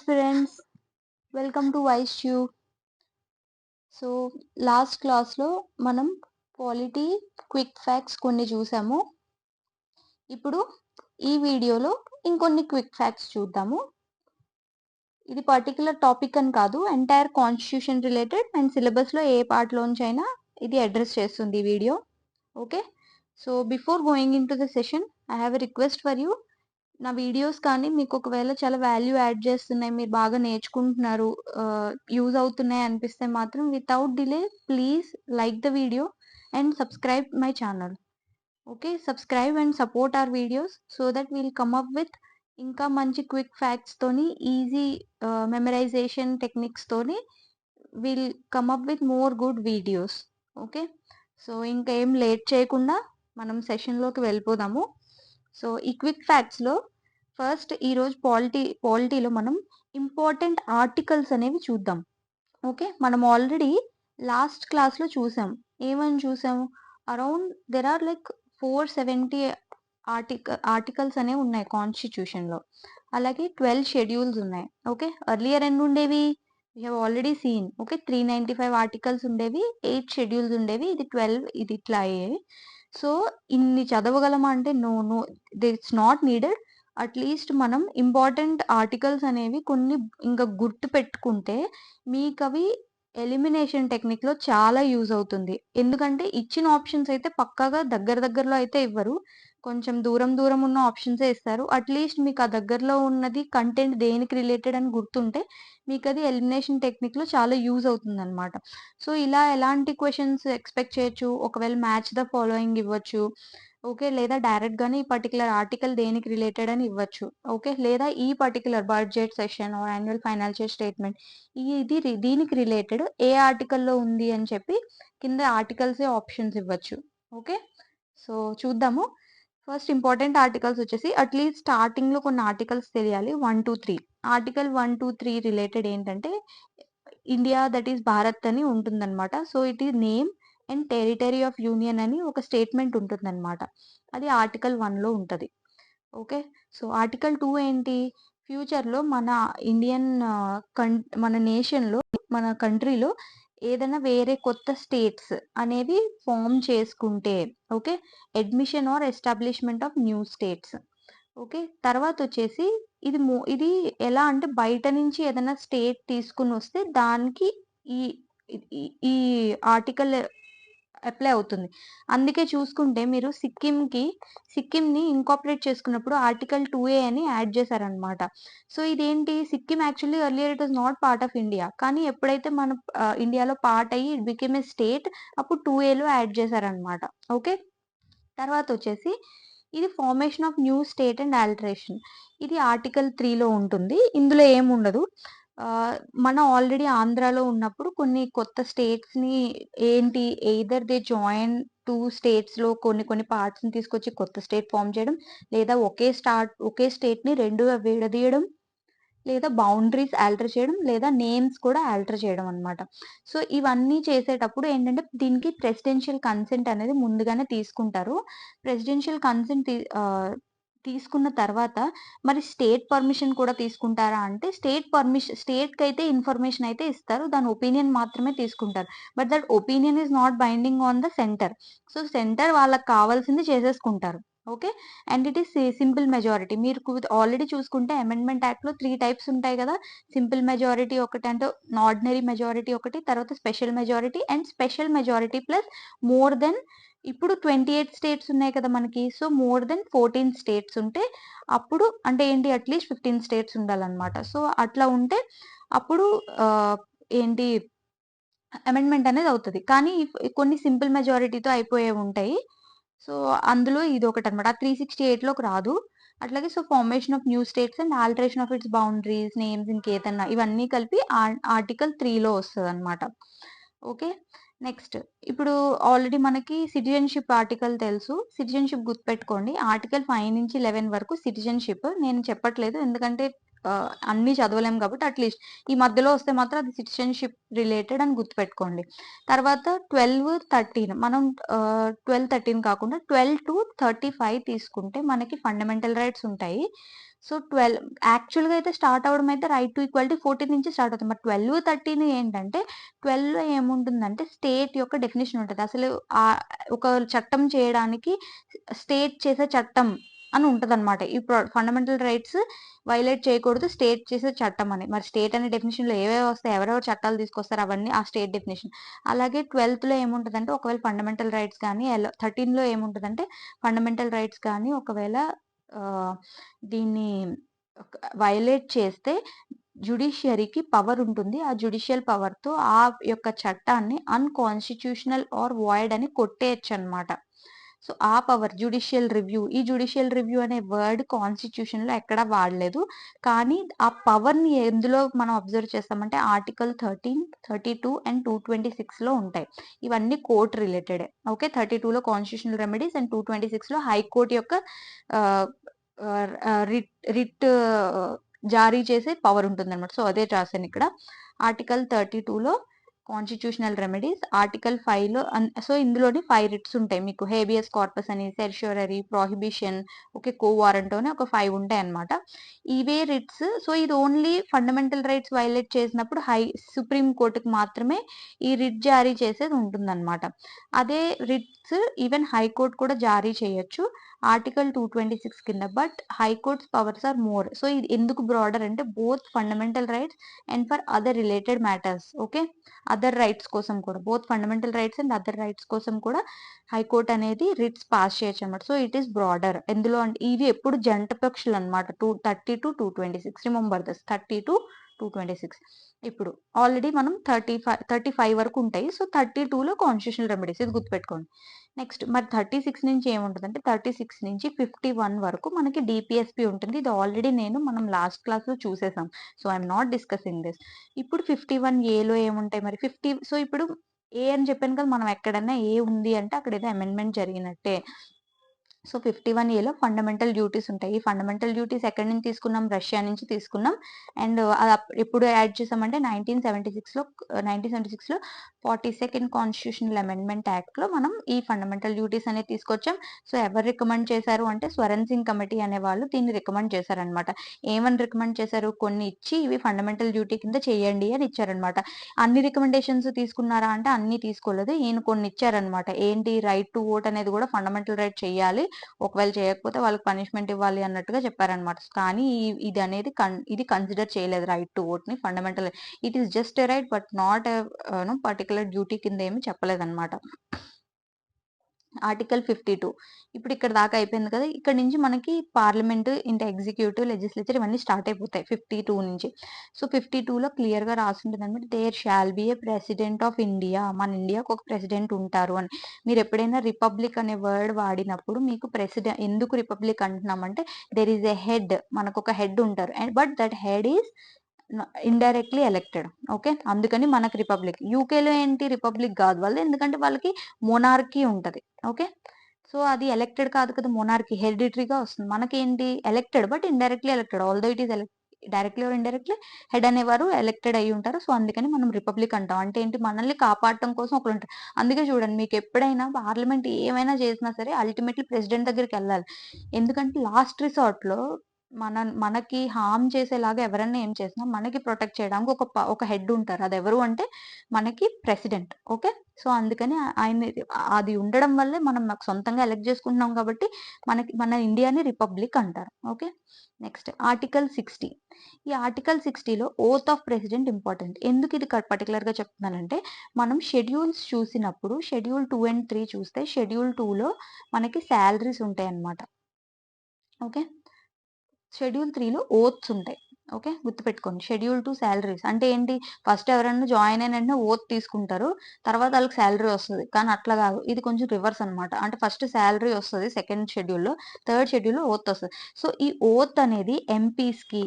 Friends, welcome to Vice. So last క్లాస్లో మనం polity quick facts కొన్ని చూసాము. ఇప్పుడు ఈ వీడియోలో ఇంకొన్ని క్విక్ ఫ్యాక్ట్స్ చూద్దాము. ఇది పర్టికులర్ టాపిక్ అని కాదు, ఎంటైర్ కాన్స్టిట్యూషన్ రిలేటెడ్ అండ్ సిలబస్లో ఏ పార్ట్లోంచైనా ఇది అడ్రస్ చేస్తుంది ఈ video. Okay, so before going in to the session I have a request for you. నా వీడియోస్ కానీ మీకు ఒకవేళ చాలా వాల్యూ యాడ్ చేస్తున్నాయి, మీరు బాగా నేర్చుకుంటున్నారు, యూజ్ అవుతున్నాయి అనిపిస్తే మాత్రం without delay please like the video and subscribe my channel. Okay, subscribe and support our videos so that will come up with ఇంకా మంచి క్విక్ ఫ్యాక్ట్స్ తోని, ఈజీ మెమరైజేషన్ టెక్నిక్స్ తోని will come up with more good videos. Okay, so ఇంకా ఏం late చేయకుండా మనం సెషన్లోకి వెళ్ళిపోదాము. So ఈ క్విక్ ఫ్యాక్ట్స్లో ఫస్ట్ ఈరోజు పాలిటీలో మనం ఇంపార్టెంట్ ఆర్టికల్స్ అనేవి చూద్దాం. ఓకే, మనం ఆల్రెడీ లాస్ట్ క్లాస్లో చూసాం. ఏమని చూసాము? Around there are like 470 articles అనేవి ఉన్నాయి కాన్స్టిట్యూషన్లో. అలాగే 12 షెడ్యూల్స్ ఉన్నాయి. ఓకే, ఎర్లియర్ ఎన్ని ఉండేవి? We have already scene. Okay, 395 articles ఉండేవి, 8 షెడ్యూల్స్ ఉండేవి, ఇది 12, ఇది ఇట్లా అయ్యేవి. సో ఇన్ని చదవగలమా అంటే no, it's not needed. At least మనం ఇంపార్టెంట్ ఆర్టికల్స్ అనేవి కొన్ని ఇంకా గుర్తు పెట్టుకుంటే మీకు అవి ఎలిమినేషన్ టెక్నిక్లో చాలా యూజ్ అవుతుంది. ఎందుకంటే ఇచ్చిన ఆప్షన్స్ అయితే పక్కాగా దగ్గరలో అయితే ఇవ్వరు, కొంచెం దూరం ఉన్న ఆప్షన్సే ఇస్తారు. అట్లీస్ట్ మీకు ఆ దగ్గరలో ఉన్నది కంటెంట్ దేనికి రిలేటెడ్ అని గుర్తుంటే మీకు అది ఎలిమినేషన్ టెక్నిక్లో చాలా యూజ్ అవుతుంది అనమాట. సో ఇలా ఎలాంటి క్వశ్చన్స్ ఎక్స్పెక్ట్ చేయొచ్చు? ఒకవేళ మ్యాచ్ ద ఫాలోయింగ్ ఇవ్వచ్చు. ఓకే, లేదా డైరెక్ట్గానే ఈ పర్టికులర్ ఆర్టికల్ దేనికి రిలేటెడ్ అని ఇవ్వచ్చు. ఓకే, లేదా ఈ particular budget session are annual financial statement దీనికి రిలేటెడ్ ఏ ఆర్టికల్లో ఉంది అని చెప్పి కింద ఆర్టికల్సే ఆప్షన్స్ ఇవ్వచ్చు. ఓకే, సో చూద్దాము. ఫస్ట్ ఇంపార్టెంట్ ఆర్టికల్స్ వచ్చేసి అట్లీస్ట్ స్టార్టింగ్లో కొన్ని ఆర్టికల్స్ తెలియాలి. 1 to 3 ఆర్టికల్ 1 to 3 రిలేటెడ్ ఏంటంటే ఇండియా దట్ ఈస్ భారత్ అని ఉంటుందన్నమాట. So it is name and territory of union అని ఒక స్టేట్మెంట్ ఉంటుందన్నమాట. అది ఆర్టికల్ 1లో ఉంటుంది. ఓకే, సో ఆర్టికల్ 2 ఏంటి? ఫ్యూచర్లో మన ఇండియన్ మన నేషన్లో, మన కంట్రీలో ఏదైనా వేరే కొత్త స్టేట్స్ అనేవి ఫామ్ చేసుకుంటే, okay, admission are establishment of new states. Okay, తర్వాత వచ్చేసి ఇది ఎలా అంటే బయట నుంచి ఏదైనా స్టేట్ తీసుకుని వస్తే దానికి ఈ ఈ ఆర్టికల్ అప్లై అవుతుంది. అందుకే చూసుకుంటే మీరు సిక్కింని ఇంకాపరేట్ చేసుకున్నప్పుడు ఆర్టికల్ 2A అని యాడ్ చేశారనమాట. సో ఇదేంటి? Sikkim actually earlier it was not part of India, కానీ ఎప్పుడైతే మన ఇండియాలో పార్ట్ అయ్యి ఇట్ బికేమ్ ఏ స్టేట్, అప్పుడు 2Aలో యాడ్ చేశారనమాట. ఓకే, తర్వాత వచ్చేసి ఇది formation of new state and alteration. ఇది ఆర్టికల్ 3లో ఉంటుంది. ఇందులో ఏముండదు. మన ఆల్రెడీ ఆంధ్రాలో ఉన్నప్పుడు కొన్ని కొత్త స్టేట్స్ని ఏంటి ఎయిదర్ దే జాయిన్ 2 స్టేట్స్లో కొన్ని పార్ట్స్ని తీసుకొచ్చి కొత్త స్టేట్ ఫామ్ చేయడం, లేదా ఒకే స్టేట్ని 2గా విడదీయడం, లేదా బౌండరీస్ ఆల్టర్ చేయడం, లేదా నేమ్స్ కూడా ఆల్టర్ చేయడం అనమాట. సో ఇవన్నీ చేసేటప్పుడు ఏంటంటే దీనికి ప్రెసిడెన్షియల్ కన్సెంట్ అనేది ముందుగానే తీసుకుంటారు. ప్రెసిడెన్షియల్ కన్సెంట్ తీసుకున్న తర్వాత మరి స్టేట్ పర్మిషన్ కూడా తీసుకుంటారా అంటే స్టేట్కి అయితే ఇన్ఫర్మేషన్ అయితే ఇస్తారు, దాని ఒపీనియన్ మాత్రమే తీసుకుంటారు. But that opinion is not binding on the centre. So centre వాళ్ళకి కావాల్సింది చేసేసుకుంటారు. Okay, and it is simple majority. మీరు ఆల్రెడీ చూసుకుంటే అమెండ్మెంట్ యాక్ట్లో 3 టైప్స్ ఉంటాయి కదా. సింపుల్ మెజారిటీ ఒకటి, అంటే ఆర్డినరీ మెజారిటీ ఒకటి, తర్వాత special majority and special majority plus more than. ఇప్పుడు 28 స్టేట్స్ ఉన్నాయి కదా మనకి. సో మోర్ దెన్ 14 స్టేట్స్ ఉంటే అప్పుడు అంటే ఏంటి, అట్లీస్ట్ 15 స్టేట్స్ ఉండాలన్నమాట. సో అట్లా ఉంటే అప్పుడు ఏంటి అమెండ్మెంట్ అనేది అవుతుంది. కానీ కొన్ని సింపుల్ మెజారిటీతో అయిపోయేవి ఉంటాయి. సో అందులో ఇది ఒకటి అనమాట. 368లోకి రాదు. అట్లాగే so formation of new states and alteration of it's boundaries, names, ఇంకేదన్నా ఇవన్నీ కలిపి ఆర్టికల్ 3లో వస్తుంది అనమాట. ఓకే, నెక్స్ట్ ఇప్పుడు ఆల్రెడీ మనకి సిటిజన్షిప్ ఆర్టికల్ తెలుసు. సిటిజన్షిప్ గుర్తుపెట్టుకోండి. ఆర్టికల్ 5 నుంచి 11 వరకు సిటిజన్షిప్ నేను చెప్పట్లేదు, ఎందుకంటే అన్నీ చదవలేం కాబట్టి అట్లీస్ట్ ఈ మధ్యలో వస్తే మాత్రం అది సిటిజన్షిప్ రిలేటెడ్ అని గుర్తుపెట్టుకోండి. తర్వాత 12, 13 మనం 12, 13 కాకుండా 12 to 35 తీసుకుంటే మనకి ఫండమెంటల్ రైట్స్ ఉంటాయి. సో 12 యాక్చువల్‌గా అయితే స్టార్ట్ అవ్వడం అయితే రైట్ టు ఈక్వాలిటీ 14 నుంచి స్టార్ట్ అవుతుంది. బట్ 12, 13 ఏంటంటే 12లో ఏముంటుందంటే స్టేట్ యొక్క డెఫినిషన్ ఉంటది. అసలు ఒక చట్టం చేయడానికి స్టేట్ చేసే చట్టం అని ఉంటదన్నమాట. ఫండమెంటల్ రైట్స్ వైలేట్ చేయకూడదు స్టేట్ చేసే చట్టం అని. మరి స్టేట్ అనే డెఫినిషన్‌లో ఏవేవి వస్తాయి? ఎవరెవరు చట్టాలు తీసుకొస్తారు అవన్నీ ఆ స్టేట్ డెఫినిషన్. అలాగే 12థ్‌లో ఏముంటదంటే ఒకవేళ ఫండమెంటల్ రైట్స్ గాని 13లో ఏముంటదంటే ఫండమెంటల్ రైట్స్ గాని ఒకవేళ ఆహ్, దీన్ని వైలేట్ చేస్తే జ్యుడిషియరీకి పవర్ ఉంటుంది. ఆ జ్యుడిషియల్ పవర్‌తో ఆ యొక్క చట్టాన్ని అన్‌కాన్స్టిట్యూషనల్ ఆర్ వాయిడ్ అని కొట్టేయొచ్చనమాట. సో, ఆ పవర్ జ్యుడిషియల్ రివ్యూ. ఈ జ్యుడిషియల్ రివ్యూ అనే వర్డ్ కాన్స్టిట్యూషన్‌లో ఎక్కడా వాడలేదు. కానీ ఆ పవర్‌ని ఎందులో మనం అబ్జర్వ్ చేస్తామంటే ఆర్టికల్ 13, 32 అండ్ 226లో ఉంటాయి. ఇవన్నీ కోర్ట్ రిలేటెడే. ఓకే. 32లో కాన్స్టిట్యూషనల్ రెమెడీస్ అండ్ 226లో హైకోర్ట్ యొక్క ఆహ్, రిట్ జారీ చేసే పవర్ ఉంటుందన్నమాట. సో, అదే రాసానిక్కడ. ఆర్టికల్ 32లో కాన్స్టిట్యూషనల్ రెమెడీస్, ఆర్టికల్ 5లో సో, ఇందులోని 5 రిట్స్ ఉంటాయి. మీకు హేబియస్ కార్పస్ అని, certiorari, prohibition, okay, quo warrant అని ఒక 5 ఉంటాయన్నమాట. ఇవే రిట్స్. సో, ఇది ఓన్లీ ఫండమెంటల్ రైట్స్ వైలేట్ చేసినప్పుడు సుప్రీం కోర్ట్‌కి మాత్రమే ఈ రిట్ జారీ చేసేది ఉంటుందన్నమాట. అదే రిట్స్ ఈవెన్ హైకోర్ట్ కూడా జారీ చేయొచ్చు. ఆర్టికల్ 226 కింద. But high courts powers are more. So, ఇది ఎందుకు బ్రాడర్ అంటే both fundamental rights and for other related matters. Okay. Other rights కోసం కూడా both fundamental rights and other rights కోసం కూడా హైకోర్ట్ అనేది రిట్స్ పాస్ చేయొచ్చు అనమాట. So, it is broader. ఎందులో అంటే ఇవి ఎప్పుడు జంట పక్షులు అనమాట. 230-226 రిమెంబర్ దిస్ 30-226. ఇప్పుడు ఆల్రెడీ మనం 35 వరకు ఉంటాయి. సో, 32లో కాన్స్టిట్యూషనల్ రెమెడీస్ ఇది గుర్తుపెట్టుకోండి. నెక్స్ట్ మరి 36 నుంచి ఏముంటదంటే 36 నుంచి 51 వరకు మనకి డీపీఎస్పీ ఉంటుంది. ఇది ఆల్రెడీ మనం లాస్ట్ క్లాస్‌లో చూసేసాం. So, I am not discussing this. ఇప్పుడు 51 ఏలో ఏముంటాయి మరి సో, ఇప్పుడు ఏ అని చెప్పాను కదా! మనం ఎక్కడన్నా ఏ ఉంది అంటే అక్కడేదో అమెండ్మెంట్ జరిగినట్టే. సో, 51 ఏలో ఫండమెంటల్ డ్యూటీస్ ఉంటాయి. ఈ ఫండమెంటల్ డ్యూటీస్ ఎక్కడి నుంచి తీసుకున్నాం? రష్యా నుంచి తీసుకున్నాం. అండ్ అది ఎప్పుడు యాడ్ చేసామంటే 1976లో 42nd కాన్స్టిట్యూషనల్ అమెండ్మెంట్ యాక్ట్‌లో మనం ఈ ఫండమెంటల్ డ్యూటీస్ అనేది తీసుకొచ్చాం. సో, ఎవరు రికమెండ్ చేశారు అంటే స్వరణ్ సింగ్ కమిటీ అనేవాళ్ళు దీన్ని రికమెండ్ చేశారనమాట. ఏమని రికమెండ్ చేశారు? కొన్ని ఇచ్చి ఇవి ఫండమెంటల్ డ్యూటీ కింద చేయండి అని ఇచ్చారనమాట. అన్ని రికమెండేషన్స్ తీసుకున్నారా అంటే అన్నీ తీసుకోలేదు. ఈయన కొన్ని ఇచ్చారనమాట. ఏంటి రైట్ టు వోట్ అనేది కూడా ఫండమెంటల్ రైట్ చేయాలి. ఒకవేళ చేయకపోతే వాళ్ళకి పనిష్మెంట్ ఇవ్వాలి అన్నట్టుగా చెప్పారనమాట. కానీ ఇది అనేది ఇది కన్సిడర్ చేయలేదు రైట్ టు వోట్ ని fundamental. It is just a right but not particular duty కింద ఏమి చెప్పలేదన్నమాట. ఆర్టికల్ 52 ఇప్పుడు ఇక్కడ దాకా అయిపోయింది కదా! ఇక్కడ నుంచి మనకి పార్లమెంట్, ఇంకా ఎగ్జిక్యూటివ్, లెజిస్లేచర్ ఇవన్నీ స్టార్ట్ అయిపోతాయి 52 నుంచి. సో, 52లో క్లియర్‌గా రాసుంటదనమాట. There shall be a president of India. మన ఇండియాకి ఒక ప్రెసిడెంట్ ఉంటారు అని. మీరు ఎప్పుడైనా రిపబ్లిక్ అనే వర్డ్ వాడినప్పుడు మీకు ఎందుకు రిపబ్లిక్ అంటున్నామంటే దేర్ ఈస్ ఎ హెడ్. మనకొక హెడ్ ఉంటారు. But that head is indirectly elected. Okay. అందుకని మనకి రిపబ్లిక్. యూకేలో ఏంటి రిపబ్లిక్ గాదు వాళ్ళది. ఎందుకంటే వాళ్ళకి మొనార్కీ ఉంటది. ఓకే. సో, అది ఎలక్టెడ్ కాదు కదా! మొనార్కీ హెరిడిటరీగా వస్తుంది. మనకేంటి elected but indirectly elected. Although it is directly or indirectly head అనేవారు ఎలక్టెడ్ అయ్యి ఉంటారు. సో, అందుకని మనం రిపబ్లిక్ అంటాం. అంటే ఏంటి మనల్ని కాపాడటం కోసం ఒకరుంటారు. అందుకే చూడండి మీకెప్పుడైనా పార్లమెంట్ ఏమైనా చేసినా సరే అల్టిమేట్‌లీ ప్రెసిడెంట్ దగ్గరికెళ్ళాలి. ఎందుకంటే లాస్ట్ రిసార్ట్‌లో మనకి హార్మ్ చేసేలాగా ఎవరన్నా ఏం చేసినా మనకి ప్రొటెక్ట్ చేయడానికి ఒక హెడ్ ఉంటారు. అదెవరు అంటే మనకి ప్రెసిడెంట్. ఓకే. సో, అందుకని ఆయన్ని అది ఉండడం వల్లే మనం సొంతంగా ఎలక్ట్ చేసుకుంటున్నాం కాబట్టి మన ఇండియాని రిపబ్లిక్ అంటారు. ఓకే. Next article 60. ఈ ఆర్టికల్ 60లో ఓత్ ఆఫ్ ప్రెసిడెంట్ ఇంపార్టెంట్. ఎందుకు ఇది పర్టిక్యులర్‌గా చెప్తున్నానంటే మనం షెడ్యూల్స్ చూసినప్పుడు షెడ్యూల్ 2 అండ్ 3 చూస్తే షెడ్యూల్ 2లో మనకి సాలరీస్ ఉంటాయన్నమాట. ఓకే. షెడ్యూల్ 3లో ఓత్స్ ఉంటాయి. ఓకే. గుర్తుపెట్టుకోండి. షెడ్యూల్ 2 సాలరీస్ అంటే ఏంటి? ఫస్ట్ ఎవరైనా జాయిన్ అయిన వెంటనే ఓత్ తీసుకుంటారు. తర్వాత ఆళ్ళకి సాలరీ వస్తది. కానీ అట్లా గాదు. ఇది కొంచెం రివర్స్ అన్నమాట. అంటే ఫస్ట్ సాలరీ వస్తది సెకండ్ షెడ్యూల్‌లో. థర్డ్ షెడ్యూల్‌లో ఓత్ వస్తది. సో, ఈ ఓత్ అనేది ఎంపీస్‌కి,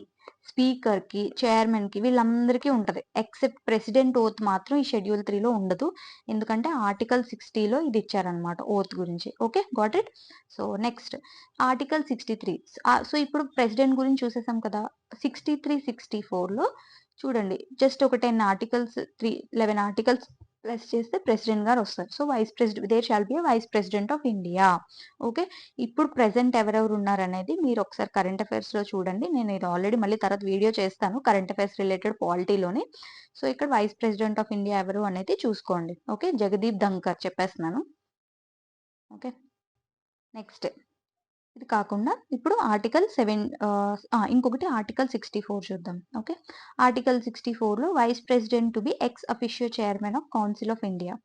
స్పీకర్‌కి, చైర్మన్‌కి వీళ్ళందరికీ ఉంటది. ఎక్సెప్ట్ ప్రెసిడెంట్ ఓత్ మాత్రం ఈ షెడ్యూల్ 3లో ఉండదు. ఎందుకంటే ఆర్టికల్ 60లో ఇది ఇచ్చారన్నమాట ఓత్ గురించి. Okay. Got it? So, next article 63. So, ఇప్పుడు ప్రెసిడెంట్ గురించి చూసేసాం కదా! 63, 64లో చూడండి. జస్ట్ ఒక 11 ఆర్టికల్స్ ప్లస్ చేస్తే ప్రెసిడెంట్ గారు వస్తారు. So vice president, there shall be a vice president of India. Okay. ఇప్పుడు ప్రెజెంట్ ఎవరెవరు ఉన్నారనేది మీరు ఒకసారి కరెంట్ అఫైర్స్ లో చూడండి. నేను ఇది ఆల్రెడీ మళ్ళీ తర్వాత వీడియో చేస్తాను కరెంట్ అఫైర్స్ రిలేటెడ్ పాలిటీలోని. సో ఇక్కడ వైస్ ప్రెసిడెంట్ ఆఫ్ ఇండియా ఎవరు అనేది చూసుకోండి. ఓకే. జగదీప్ ధంకర్ చెప్పేస్తున్నాను. ఓకే. నెక్స్ట్ ఇది కాకుండా ఇప్పుడు ఆర్టికల్ 7 ఇంకొకటి ఆర్టికల్ 64 చూద్దాం. ఓకే. ఆర్టికల్ 64లో vice president to be ex officio chairman of council of India.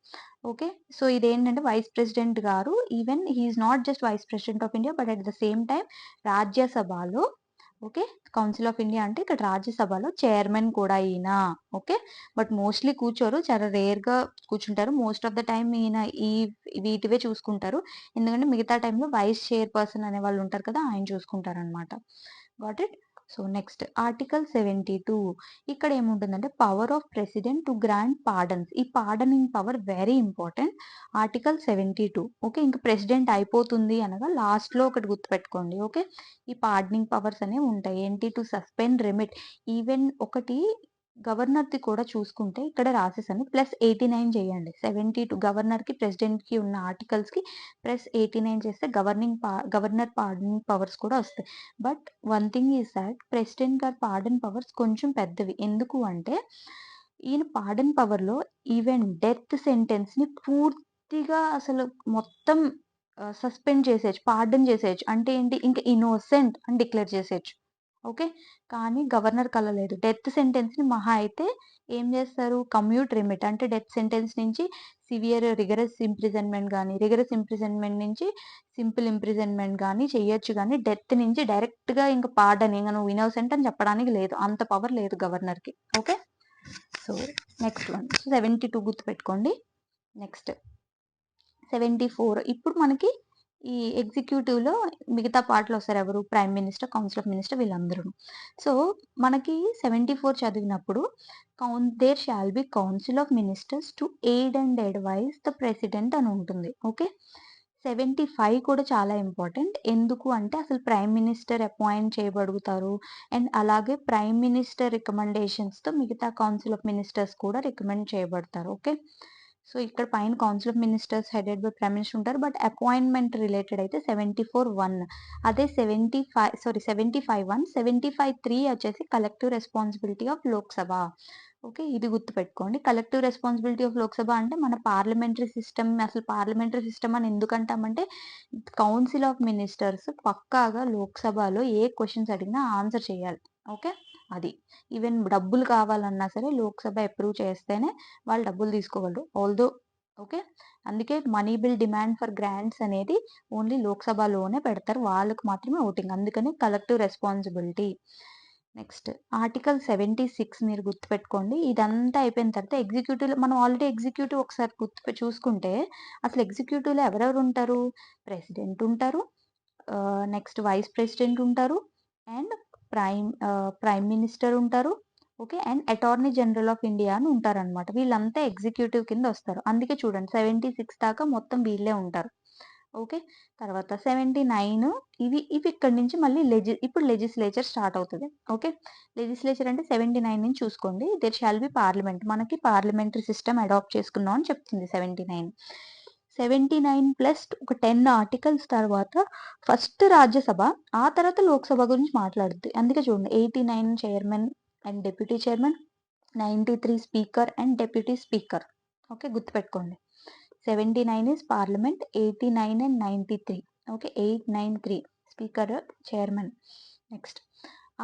Okay. So ఇదేంటంటే వైస్ ప్రెసిడెంట్ గారు even he is not just vice president of India but at the same time రాజ్యసభలో, okay, council of India అంటే ఇక్కడ రాజ్యసభలో chairman కూడా ఈయన. Okay. But mostly కూర్చోరు, చాలా రేర్ గా కూర్చుంటారు. మోస్ట్ ఆఫ్ ద టైం ఈయన వీటివే చూసుకుంటారు. ఎందుకంటే మిగతా టైంలో వైస్ చైర్ పర్సన్ అనే వాళ్ళు ఉంటారు కదా, ఆయన చూసుకుంటారు అనమాట. Got it. So next article 72. ఇక్కడ ఏముంటుందంటే power of president to grant pardons. ఈ pardoning power very important. Article 72. Okay. ఇంకా ప్రెసిడెంట్ అయిపోతుంది అనగా లాస్ట్ లో ఒకటి గుర్తుపెట్టుకోండి. ఓకే. ఈ పార్డనింగ్ పవర్స్ అనేవి ఉంటాయి. ఏంటి? To suspend, remit. ఈవెన్ ఒకటి గవర్నర్ ది కూడా చూసుకుంటే ఇక్కడ రాసేసాను. +89 చేయండి. 72 గవర్నర్ కి ప్రెసిడెంట్ కి ఉన్న ఆర్టికల్స్ కి +89 చేస్తే గవర్నర్ పార్డనింగ్ పవర్స్ కూడా వస్తాయి. But one thing is that president గారి పార్డన్ పవర్స్ కొంచెం పెద్దవి. ఎందుకు అంటే ఈయన పార్డన్ పవర్ లో ఈవెన్ డెత్ సెంటెన్స్ ని పూర్తిగా అసలు మొత్తం సస్పెండ్ చేసేయచ్చు, పార్డన్ చేసేయచ్చు. అంటే ఏంటి? ఇంకా ఇన్నోసెంట్ అని డిక్లేర్ చేసేయచ్చు. ఓకే. కానీ గవర్నర్ కల లేదు. డెత్ సెంటెన్స్ ని మహా అయితే ఏం చేస్తారు? కమ్యూట్ రిమిట్ అంటే డెత్ సెంటెన్స్ నుంచి సివియర్ రిగరస్ ఇంప్రిజన్మెంట్ గానీ, రిగరస్ ఇంప్రిజన్మెంట్ నుంచి సింపుల్ ఇంప్రిజన్మెంట్ గానీ చెయ్యొచ్చు గానీ, డెత్ నుంచి డైరెక్ట్ గా ఇంకా పార్డన్, ఇంక నువ్వు ఇన్నోసెంట్ అని చెప్పడానికి లేదు. అంత పవర్ లేదు గవర్నర్ కి. ఓకే. సో నెక్స్ట్ వన్ 72 గుర్తుపెట్టుకోండి. నెక్స్ట్ 74. ఇప్పుడు మనకి ఈ ఎగ్జిక్యూటివ్ లో మిగతా పార్ట్లో వస్తారు ఎవరు? Prime minister, council of minister, వీళ్ళందరూ. సో మనకి 74 చదివినప్పుడు there shall be council of ministers to aid and advise the president అని ఉంటుంది. ఓకే. 75 కూడా చాలా ఇంపార్టెంట్. ఎందుకు అంటే అసలు ప్రైమ్ మినిస్టర్ అపాయింట్ చేయబడుగుతారు అండ్ అలాగే ప్రైమ్ మినిస్టర్ రికమెండేషన్స్ తో మిగతా కౌన్సిల్ ఆఫ్ మినిస్టర్స్ కూడా రికమెండ్ చేయబడతారు. ఓకే. సో ఇక్కడ పైన council of ministers headed by prime minister ఉంటారు. బట్ అపాయింట్మెంట్ రిలేటెడ్ అయితే 74(1). అదే 75(1). 75(3) వచ్చేసి collective responsibility of Lok Sabha. Okay. ఇది గుర్తుపెట్టుకోండి. కలెక్టివ్ రెస్పాన్సిబిలిటీ ఆఫ్ లోక్సభ అంటే మన పార్లమెంటరీ సిస్టమ్. అసలు పార్లమెంటరీ సిస్టమ్ అని ఎందుకంటామంటే కౌన్సిల్ ఆఫ్ మినిస్టర్స్ పక్కాగా లోక్సభలో ఏ క్వశ్చన్స్ అడిగినా ఆన్సర్ చేయాలి. ఓకే. అది ఈవెన్ డబ్బులు కావాలన్నా సరే లోక్సభ అప్రూవ్ చేస్తేనే వాళ్ళు డబ్బులు తీసుకోగలరు. Although okay. అందుకే money bill demand for grants అనేది ఓన్లీ లోక్సభలోనే పెడతారు. వాళ్ళకు మాత్రమే ఓటింగ్. అందుకని కలెక్టివ్ రెస్పాన్సిబిలిటీ. నెక్స్ట్ ఆర్టికల్ 76 మీరు గుర్తుపెట్టుకోండి. ఇదంతా అయిపోయిన తర్వాత ఎగ్జిక్యూటివ్ మనం ఆల్రెడీ ఎగ్జిక్యూటివ్ ఒకసారి చూసుకుంటే అసలు ఎగ్జిక్యూటివ్ లో ఎవరెవరు ఉంటారు? ప్రెసిడెంట్ ఉంటారు, నెక్స్ట్ వైస్ ప్రెసిడెంట్ ఉంటారు, అండ్ ప్రైమ్ మినిస్టర్ ఉంటారు. Okay. And attorney general of India అని ఉంటారనమాట. వీళ్ళంతా ఎగ్జిక్యూటివ్ కింద వస్తారు. అందుకే చూడండి 76 దాకా మొత్తం వీళ్ళే ఉంటారు. ఓకే. తర్వాత 79 ఇవి ఇక్కడి నుంచి మళ్ళీ ఇప్పుడు లెజిస్లేచర్ స్టార్ట్ అవుతుంది. ఓకే. లెజిస్లేచర్ అంటే 79 నుంచి చూసుకోండి. There shall be parliament. మనకి పార్లమెంటరీ సిస్టమ్ అడాప్ట్ చేసుకున్నాం అని చెప్తుంది 79. 79 ప్లస్ ఒక 10 ఆర్టికల్స్ తర్వాత ఫస్ట్ రాజ్యసభ, ఆ తర్వాత లోక్సభ గురించి మాట్లాడుద్ది. అందుకే చూడండి 89 chairman and deputy chairman, 93 speaker and deputy speaker. Okay. గుర్తుపెట్టుకోండి. 79 is parliament, 89 and 93. Okay. 893 speaker, chairman. Next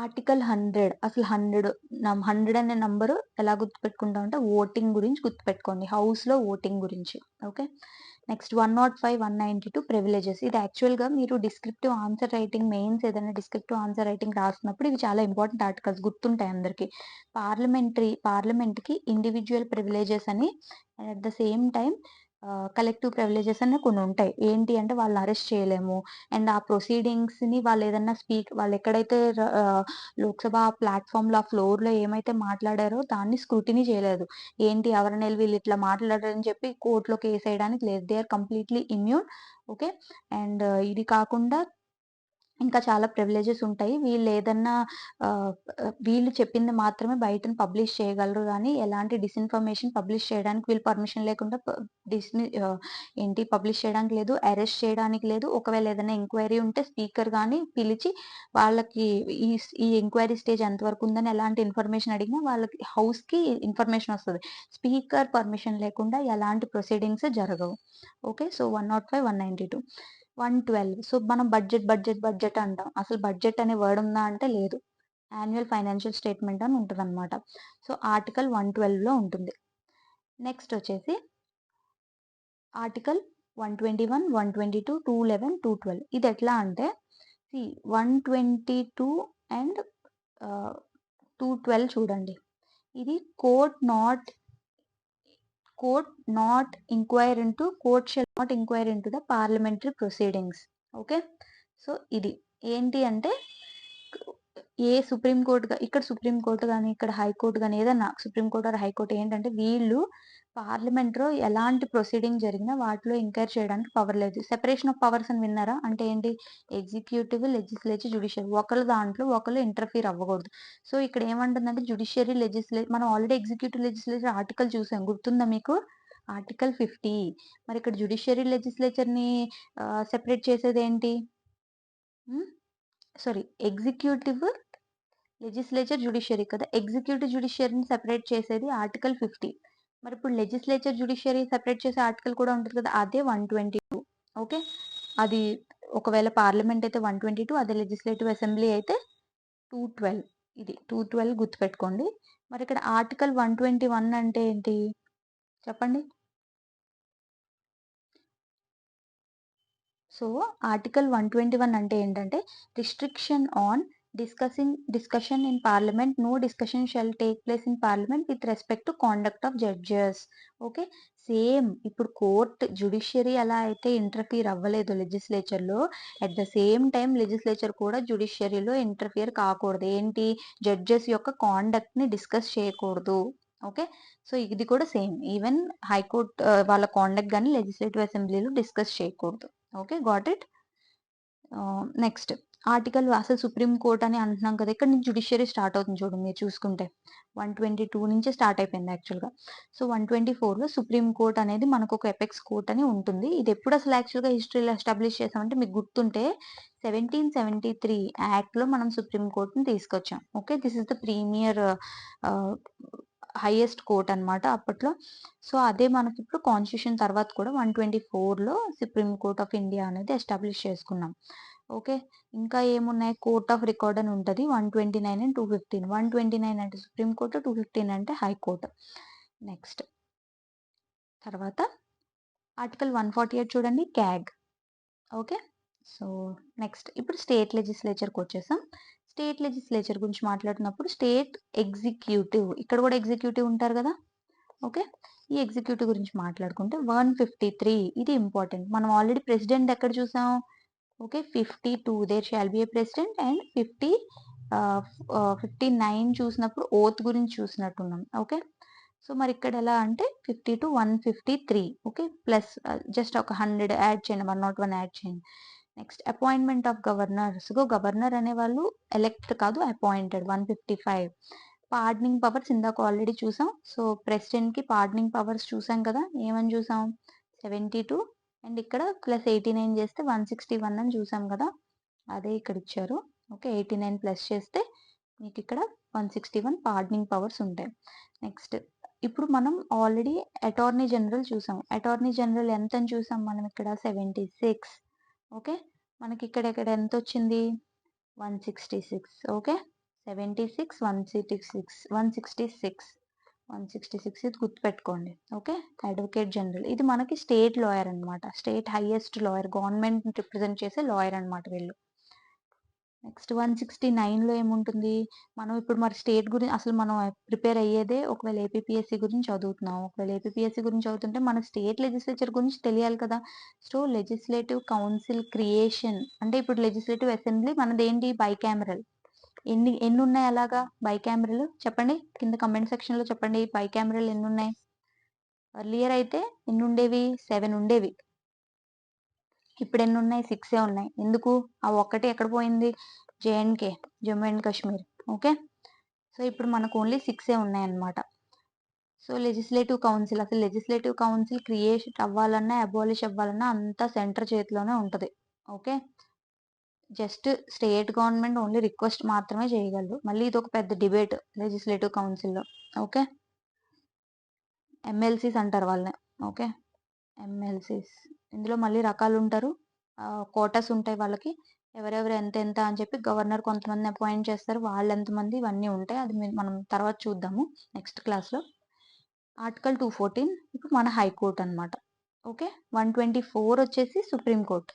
article 100. అసలు 100 అనే నంబరు ఎలా గుర్తుపెట్టుకుంటాం అంటే ఓటింగ్ గురించి గుర్తుపెట్టుకోండి. హౌస్ లో ఓటింగ్ గురించి. ఓకే. Next 105, 192 privileges. ఇది యాక్చువల్ గా మీరు డిస్క్రిప్టివ్ ఆన్సర్ రైటింగ్, మెయిన్స్ ఏదైనా డిస్క్రిప్టివ్ ఆన్సర్ రైటింగ్ రాసినప్పుడు ఇవి చాలా ఇంపార్టెంట్ ఆర్టికల్స్ గుర్తుంటాయి అందరికి. పార్లమెంట్ కి ఇండివిజువల్ ప్రివిలేజెస్ అని and at the same time collective privileges అని కొన్ని ఉంటాయి. ఏంటి అంటే వాళ్ళని అరెస్ట్ చేయలేము అండ్ ఆ ప్రొసీడింగ్స్ ని వాళ్ళు ఏదన్నా వాళ్ళు ఎక్కడైతే లోక్సభ ప్లాట్ఫామ్ లో ఫ్లోర్ లో ఏమైతే మాట్లాడారో దాన్ని స్క్రూటినీ చేయలేదు. ఏంటి ఎవరైనా వీళ్ళు ఇట్లా మాట్లాడారని చెప్పి కోర్టులో కేసు వేయడానికి లేదు. They are completely immune. Okay. And ఇది కాకుండా ఇంకా చాలా ప్రివిలేజెస్ ఉంటాయి. వీళ్ళు చెప్పింది మాత్రమే బయటన పబ్లిష్ చేయగలరు గానీ, ఎలాంటి డిస్‌ఇన్ఫర్మేషన్ పబ్లిష్ చేయడానికి వీళ్ళు పర్మిషన్ లేకుండా పబ్లిష్ చేయడానికి లేదు. అరెస్ట్ చేయడానికి లేదు. ఒకవేళ ఏదైనా ఎంక్వైరీ ఉంటే స్పీకర్ గాని పిలిచి వాళ్ళకి ఈ ఎంక్వైరీ స్టేజ్ ఎంతవరకు ఉందని ఎలాంటి ఇన్ఫర్మేషన్ అడిగినా వాళ్ళకి హౌస్‌కి ఇన్ఫర్మేషన్ వస్తది. స్పీకర్ పర్మిషన్ లేకుండా ఎలాంటి ప్రొసీడింగ్స్ జరగవు. ఓకే. సో, 105, 192. 112. సో, మనం బడ్జెట్ అంటాం. అసలు బడ్జెట్ అనే వర్డ్ ఉందా అంటే లేదు. యాన్యువల్ ఫైనాన్షియల్ స్టేట్‌మెంట్ అని ఉంటదనమాట. సో, ఆర్టికల్ 112లో ఉంటుంది. నెక్స్ట్ వచ్చేసి ఆర్టికల్ 121, 122, 211, 212 ఇదెట్లా అంటే 122 అండ్ 212 చూడండి. ఇది court shall not inquire into the parliamentary proceedings. Okay. So, ఇది ఏంటి అంటే ఇక్కడ సుప్రీం కోర్ట్ గాని, ఇక్కడ హైకోర్ట్ గాని ఏదన్నా సుప్రీం కోర్ట్ ఆర్ హైకోర్ట్ ఏంటంటే వీళ్ళు పార్లమెంట్‌లో ఎలాంటి ప్రొసీడింగ్ జరిగినా వాటిలో ఎంక్వైరీ చేయడానికి పవర్ లేదు. సెపరేషన్ ఆఫ్ పవర్స్ అని విన్నారా? అంటే ఏంటి? ఎగ్జిక్యూటివ్, లెజిస్లేటివ్, జ్యుడిషియరీ ఒకళ్ళ దాంట్లో ఒకళ్ళు ఇంటర్ఫియర్ అవ్వకూడదు. సో, ఇక్కడ ఏమంటుందంటే జ్యుడిషియరీ, మనం ఆల్రెడీ ఎగ్జిక్యూటివ్, లెజిస్లేచర్ ఆర్టికల్ చూసాం. గుర్తుందా మీకు? ఆర్టికల్ 50. మరి ఇక్కడ జ్యుడిషియరీ, లెజిస్లేచర్‌ని సెపరేట్ చేసేదేంటి? ఎగ్జిక్యూటివ్, లెజిస్లేచర్, జ్యుడిషియరీ కదా! ఎగ్జిక్యూటివ్, జ్యుడిషియరీని సెపరేట్ చేసేది ఆర్టికల్ 50. మరిప్పుడు లెజిస్లేచర్, జ్యుడిషియరీ సెపరేట్ చేసే ఆర్టికల్ కూడా ఉంటది కదా! అదే 122. ఓకే. అది ఒకవేళ పార్లమెంట్ అయితే 122, అదే లెజిస్లేటివ్ అసెంబ్లీ అయితే 212. ఇది 212 గుర్తుపెట్టుకోండి. మరిక్కడ ఆర్టికల్ 121 అంటే ఏంటి? చెప్పండి. సో, ఆర్టికల్ 121 అంటే ఏంటంటే restriction on discussion in parliament. No discussion shall take place in parliament with respect to conduct of judges. Okay. Same ఇప్పుడు జ్యుడిషియరీ ఎలా అయితే ఇంటర్ఫియర్ అవ్వలేదు లెజిస్లేచర్‌లో, at the same time legislature కూడా జ్యుడిషియరీలో ఇంటర్ఫియర్ కాకూడదు. ఏంటి? జడ్జెస్ యొక్క కాండక్ట్‌ని డిస్కస్ చేయకూడదు. ఓకే. సో, ఇది కూడా సేమ్. ఈవెన్ హైకోర్ట్ వాళ్ళ కాండక్ట్ గాని లెజిస్లేటివ్ అసెంబ్లీలో డిస్కస్ చేయకూడదు. ఓకే. Got it? నెక్స్ట్ అసలు సుప్రీం కోర్ట్ అని అంటున్నాం కదా! ఇక్కడ నుంచి జ్యుడిషియరీ స్టార్ట్ అవుతుంది చూడండి మీరు చూసుకుంటే. 122 నుంచే స్టార్ట్ అయిపోయింది యాక్చువల్‌గా. సో, 124లో సుప్రీం కోర్ట్ అనేది మనకొక ఎపెక్స్ కోర్ట్ అని ఉంటుంది. ఇది ఎప్పుడు అసలు యాక్చువల్‌గా హిస్టరీలో ఎస్టాబ్లిష్ చేసామంటే మీకు గుర్తుంటే 1773 యాక్ట్‌లో మనం సుప్రీం కోర్ట్‌ని తీసుకొచ్చాం. Okay. This is the premier ah, highest court అన్నమాట అప్పట్లో. సో, అదే మనకిప్పుడు కాన్స్టిట్యూషన్ తర్వాత కూడా 124లో సుప్రీం కోర్ట్ ఆఫ్ ఇండియా అనేది ఎస్టాబ్లిష్ చేసుకున్నాం. ఓకే. ఇంకా ఏమున్నాయి? కోర్ట్ ఆఫ్ రికార్డ్ అని ఉంటది. 129 అండ్ 215. 129 అంటే సుప్రీం కోర్ట్, 215 అంటే హైకోర్ట్. నెక్స్ట్ తర్వాత ఆర్టికల్ 148 చూడండి క్యాగ్. ఓకే. సో, నెక్స్ట్ ఇప్పుడు స్టేట్ లెజిస్లేచర్‌కొచ్చేసాం. స్టేట్ లెజిస్లేచర్ గురించి మాట్లాడుతున్నప్పుడు స్టేట్ ఎగ్జిక్యూటివ్ ఇక్కడ కూడా ఎగ్జిక్యూటివ్ ఉంటారు కదా! ఓకే. ఈ ఎగ్జిక్యూటివ్ గురించి మాట్లాడుకుంటే 153 ఇది ఇంపార్టెంట్. మనం ఆల్రెడీ ప్రెసిడెంట్ ఎక్కడ చూసాం? Okay. 52 there shall be a president and 59 చూసినప్పుడు ఓత్ గురించి చూసినట్టున్నాం. ఓకే. సో, మరి ఇక్కడ ఎలా అంటే 50-153 ఓకే. ప్లస్ జస్ట్ ఒక 100 యాడ్ చేయండి. 101 యాడ్ చేయండి. Next appointment of governor. So, governor అనేవాళ్ళు ఎలెక్ట్ కాదు అపాయింటెడ్ 155. పార్డనింగ్ పవర్స్ ఇందాక ఆల్రెడీ చూసాం. సో, ప్రెసిడెంట్‌కి పార్డనింగ్ పవర్స్ చూసాం కదా! ఏమని చూసాం? 72 అండ్ ఇక్కడ ప్లస్ 89 చేస్తే 161 అని చూసాం కదా! అదే ఇక్కడ ఇచ్చారు. ఓకే. 89 ప్లస్ చేస్తే మీకిక్కడ 161 పార్డనింగ్ పవర్స్ ఉంటాయి. నెక్స్ట్ ఇప్పుడు మనం ఆల్రెడీ అటార్నీ జనరల్ చూసాం. అటార్నీ జనరల్ ఎంతని చూసాం మనం ఇక్కడ 76. ఓకే. మనకిక్కడ ఎంతొచ్చింది? 166. ఓకే. 76, 166, 166, 166 ఇది గుర్తుపెట్టుకోండి. ఓకే. Advocate general. ఇది మనకి స్టేట్ లాయర్ అన్నమాట. State highest lawyer. గవర్నమెంట్‌ని రిప్రజెంట్ చేసే లాయర్ అన్నమాట వీళ్ళు. నెక్స్ట్ 169లో ఏముంటుంది? మనం ఇప్పుడు మరి అసలు మనం ప్రిపేర్ అయ్యేదే ఒకవేళ ఏపీపీఎస్సీ గురించి చదువుతున్నాం. ఒకవేళ ఏపీపీఎస్సీ గురించి చదువుతుంటే మన స్టేట్ లెజిస్లేచర్ గురించి తెలియాలి కదా! సో, లెజిస్లేటివ్ కౌన్సిల్ క్రియేషన్ అంటే ఇప్పుడు లెజిస్లేటివ్ అసెంబ్లీ మనదేంటి బైకామరల్. ఎన్నున్నాయి అలాగా బైకామరల్ చెప్పండి. కింద కామెంట్ సెక్షన్‌లో చెప్పండి. బైకామరల్ ఎన్నున్నాయి? ఎర్లియర్ అయితే ఎన్నుండేవి? 7 ఉండేవి. ఇప్పుడు ఎన్ని ఉన్నాయి? 6 ఉన్నాయి. ఎందుకు? ఆ ఒక్కటి ఎక్కడ పోయింది? జేఎండ్‌కే, Jammu and Kashmir. Okay. So ఇప్పుడు మనకు ఓన్లీ 6 ఉన్నాయన్నమాట. సో లెజిస్లేటివ్ కౌన్సిల్, అసలు లెజిస్లేటివ్ కౌన్సిల్ క్రియేట్ అవ్వాలన్నా, అబాలిష్ అవ్వాలన్నా అంతా సెంటర్ చేతిలోనే ఉంటది. Okay. Just state government only request మాత్రమే చేయగలరు. మళ్ళీ ఇది ఒక పెద్ద డిబేట్ లెజిస్లేటివ్ కౌన్సిల్‌లో. ఓకే. ఎమ్మెల్సీస్ అంటారు వాళ్ళని. ఓకే. ఎమ్మెల్సీస్. ఇందులో మళ్ళీ రకాలుంటారు. కోటాస్ ఉంటాయి వాళ్ళకి. ఎవరెవరు ఎంతెంత అని చెప్పి గవర్నర్ కొంతమందిని అపాయింట్ చేస్తారు. వాళ్ళెంతమంది ఇవన్నీ ఉంటాయి. అది మనం తర్వాత చూద్దాము నెక్స్ట్ క్లాస్‌లో. ఆర్టికల్ 214 ఇప్పుడు మన హైకోర్ట్ అన్నమాట. ఓకే. 124 వచ్చేసి సుప్రీం కోర్ట్.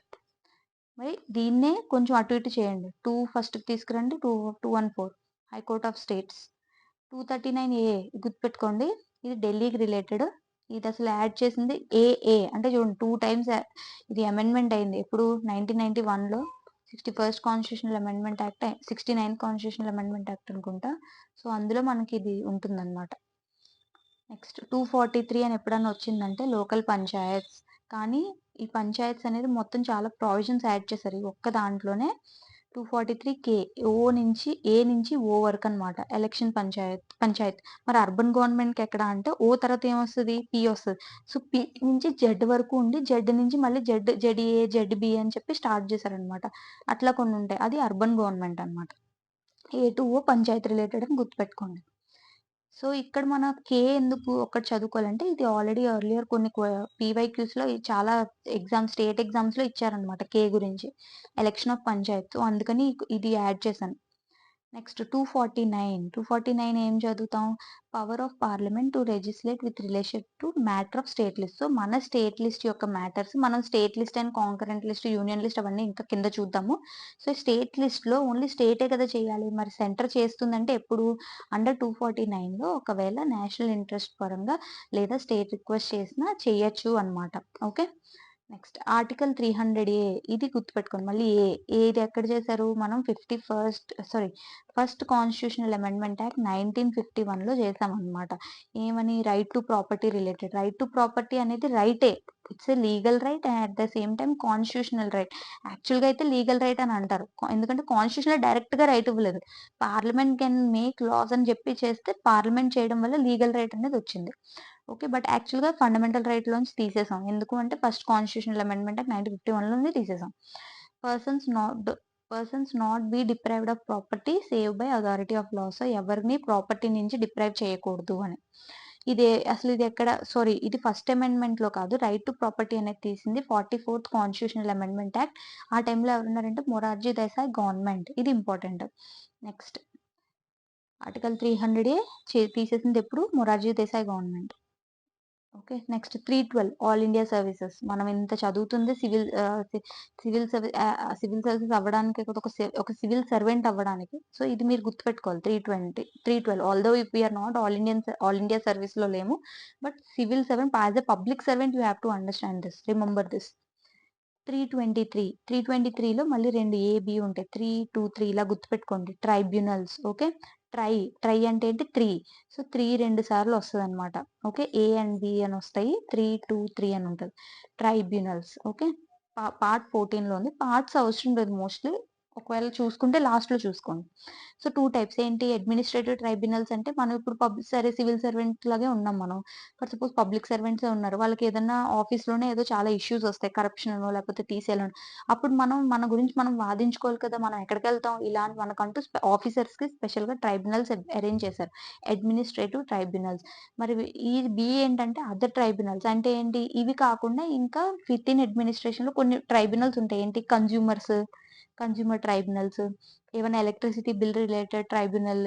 మరి దీన్నే కొంచెం అటు ఇటు చేయండి. 2 ఫస్ట్‌కి తీసుకురండి. 214 హైకోర్ట్ ఆఫ్ స్టేట్స్. 239 గుర్తుపెట్టుకోండి. ఇది ఢిల్లీకి రిలేటెడ్. ఇది అసలు యాడ్ చేసింది ఏఏ అంటే చూడండి 2 టైమ్స్ ఇది అమెండ్మెంట్ అయింది. ఎప్పుడు 1991లో 61st constitutional amendment act, 69th constitutional amendment act అనుకుంటా. సో అందులో మనకి ఇది ఉంటుందన్నమాట. నెక్స్ట్ 243 అని ఎప్పుడన్నా వచ్చిందంటే లోకల్ పంచాయత్స్. కానీ ఈ పంచాయత్స్ అనేది మొత్తం చాలా ప్రొవిజన్స్ యాడ్ చేశారు. ఈ ఒక్క దాంట్లోనే 243 కే ఏ నుంచి ఓ వరకు అన్నమాట. ఎలక్షన్ పంచాయత్. మరి అర్బన్ గవర్నమెంట్‌కి ఎక్కడ అంటే ఓ తర్వాత ఏమొస్తది? పి వస్తది. సో పి నుంచి జెడ్ వరకు ఉండి జెడ్ నుంచి మళ్ళీ జెడ్ఏ, జెడ్బీ అని చెప్పి స్టార్ట్ చేశారన్నమాట. అట్లా కొన్ని ఉంటాయి. అది అర్బన్ గవర్నమెంట్ అన్నమాట. A to oh Panchayat related అని గుర్తుపెట్టుకోండి. సో ఇక్కడ మన కే ఎందుకు ఒక్కటి చదువుకోవాలంటే ఇది ఆల్రెడీ ఎర్లియర్ కొన్ని పీవైక్యూస్‌లో చాలా స్టేట్ ఎగ్జామ్స్‌లో ఇచ్చారన్నమాట కే గురించి. Election of Panchayat. సో అందుకని ఇది యాడ్ చేశాను. నెక్స్ట్ 249 ఏం చదువుతాం? Power of parliament to legislate with relation to matter of state list. So మన స్టేట్ లిస్ట్ యొక్క మ్యాటర్స్ మనం state list and concurrent list, union list అవన్నీ ఇంకా కింద చూద్దాము. సో స్టేట్ లిస్ట్‌లో ఓన్లీ స్టేటే కదా చేయాలి. మరి సెంటర్ చేస్తుందంటే ఎప్పుడు? అండర్ 249లో ఒకవేళ నేషనల్ ఇంట్రెస్ట్ పరంగా లేదా స్టేట్ రిక్వెస్ట్ చేసినా చేయొచ్చు అన్నమాట. ఓకే. నెక్స్ట్ ఆర్టికల్ 300 ఇది గుర్తుపెట్టుకోండి. మళ్ళీ ఇది ఎక్కడ చేశారు? మనం ఫస్ట్ కాన్స్టిట్యూషనల్ అమెండ్మెంట్ యాక్ట్ 1951లో చేసామన్నమాట. ఏమని? Right to property related. Right to property అనేది రైటే. It's a legal right and at the same time constitutional right. యాక్చువల్‌గా అయితే లీగల్ రైట్ అని అంటారు. ఎందుకంటే కాన్స్టిట్యూషన్‌లో డైరెక్ట్‌గా రైట్ ఇవ్వలేదు. పార్లమెంట్ కెన్ మేక్ లాస్ అని చెప్పి చేస్తే పార్లమెంట్ చేయడం వల్ల లీగల్ రైట్ అనేది వచ్చింది. ఓకే. బట్ యాక్చువల్‌గా ఫండమెంటల్ రైట్‌లోంచి తీసేసాం. ఎందుకు అంటే ఫస్ట్ కాన్స్టిట్యూషనల్ అమెండ్మెంట్ యాక్ట్ 1951లోనే తీసేసాం. Persons not persons not be deprived of property save by authority of law. So ఎవరిని ప్రాపర్టీ నుంచి డిప్రైవ్ చేయకూడదు అని. ఇది ఎక్కడ? సారీ, ఇది ఫస్ట్ అమెండ్మెంట్‌లో కాదు. రైట్ టు ప్రాపర్టీ అనేది తీసింది 44th కాన్స్టిట్యూషనల్ అమెండ్మెంట్ యాక్ట్. ఆ టైంలో ఎవరున్నారంటే మొరార్జీ దేశాయ్ గవర్నమెంట్. ఇది ఇంపార్టెంట్. నెక్స్ట్ ఆర్టికల్ 300 తీసేసింది ఎప్పుడు? Morarji Desai government. Okay. Next 312 all India services. మనం ఇంత చదువుతుంది సివిల్ సర్వీసెస్ అవ్వడానికి ఒక సివిల్ సర్వెంట్ అవ్వడానికి. సో ఇది మీరు గుర్తుపెట్టుకోవాలి. 312 although if we are not all India సర్వీస్‌లో లేము. But civil servant as a public servant you have to understand this. Remember this. 323లో మళ్ళీ 2 బి ఉంటాయి. 323 ఇలా గుర్తుపెట్టుకోండి. ట్రైబ్యునల్స్. ఓకే. ట్రై అంటే ఏంటి? 3. సో 3 2 సార్లు వస్తదన్నమాట. ఓకే. ఏ అండ్ బి అని వస్తాయి. 3, 2, 3 అని ఉంటది. ట్రైబ్యునల్స్. ఓకే. పార్ట్ 14లో ఉంది. పార్ట్స్ అవసరం లేదు మోస్ట్‌లీ. ఒకవేళ చూసుకుంటే లాస్ట్‌లో చూసుకోండి. సో 2 టైప్స్ ఏంటి? అడ్మినిస్ట్రేటివ్ ట్రైబ్యునల్స్ అంటే మనం ఇప్పుడు సివిల్ సర్వెంట్ లాగే ఉన్నాం మనం. ఫర్ సపోజ్ పబ్లిక్ సర్వెంట్సే ఉన్నారు. వాళ్ళకి ఏదన్నా ఆఫీస్‌లోనే ఏదో చాలా ఇష్యూస్ వస్తాయి. కరప్షనో లేకపోతే తీసేయాలనో. అప్పుడు మనం మన గురించి మనం వాదించుకోవాలి కదా! మనం ఎక్కడికెళ్తాం? ఇలాంటి మనకంటూ ఆఫీసర్స్‌కి స్పెషల్‌గా ట్రైబ్యునల్స్ అరేంజ్ చేశారు. Administrative tribunals. మరి ఈ బి ఏంటంటే అదర్ ట్రైబ్యునల్స్. అంటే ఏంటి? ఇవి కాకుండా ఇంకా వితిన్ అడ్మినిస్ట్రేషన్‌లో కొన్ని ట్రైబ్యునల్స్ ఉంటాయి. ఏంటి? కన్స్యూమర్ ట్రైబ్యునల్స్, ఏవన్నా ఎలక్ట్రిసిటీ బిల్ రిలేటెడ్ ట్రైబ్యునల్,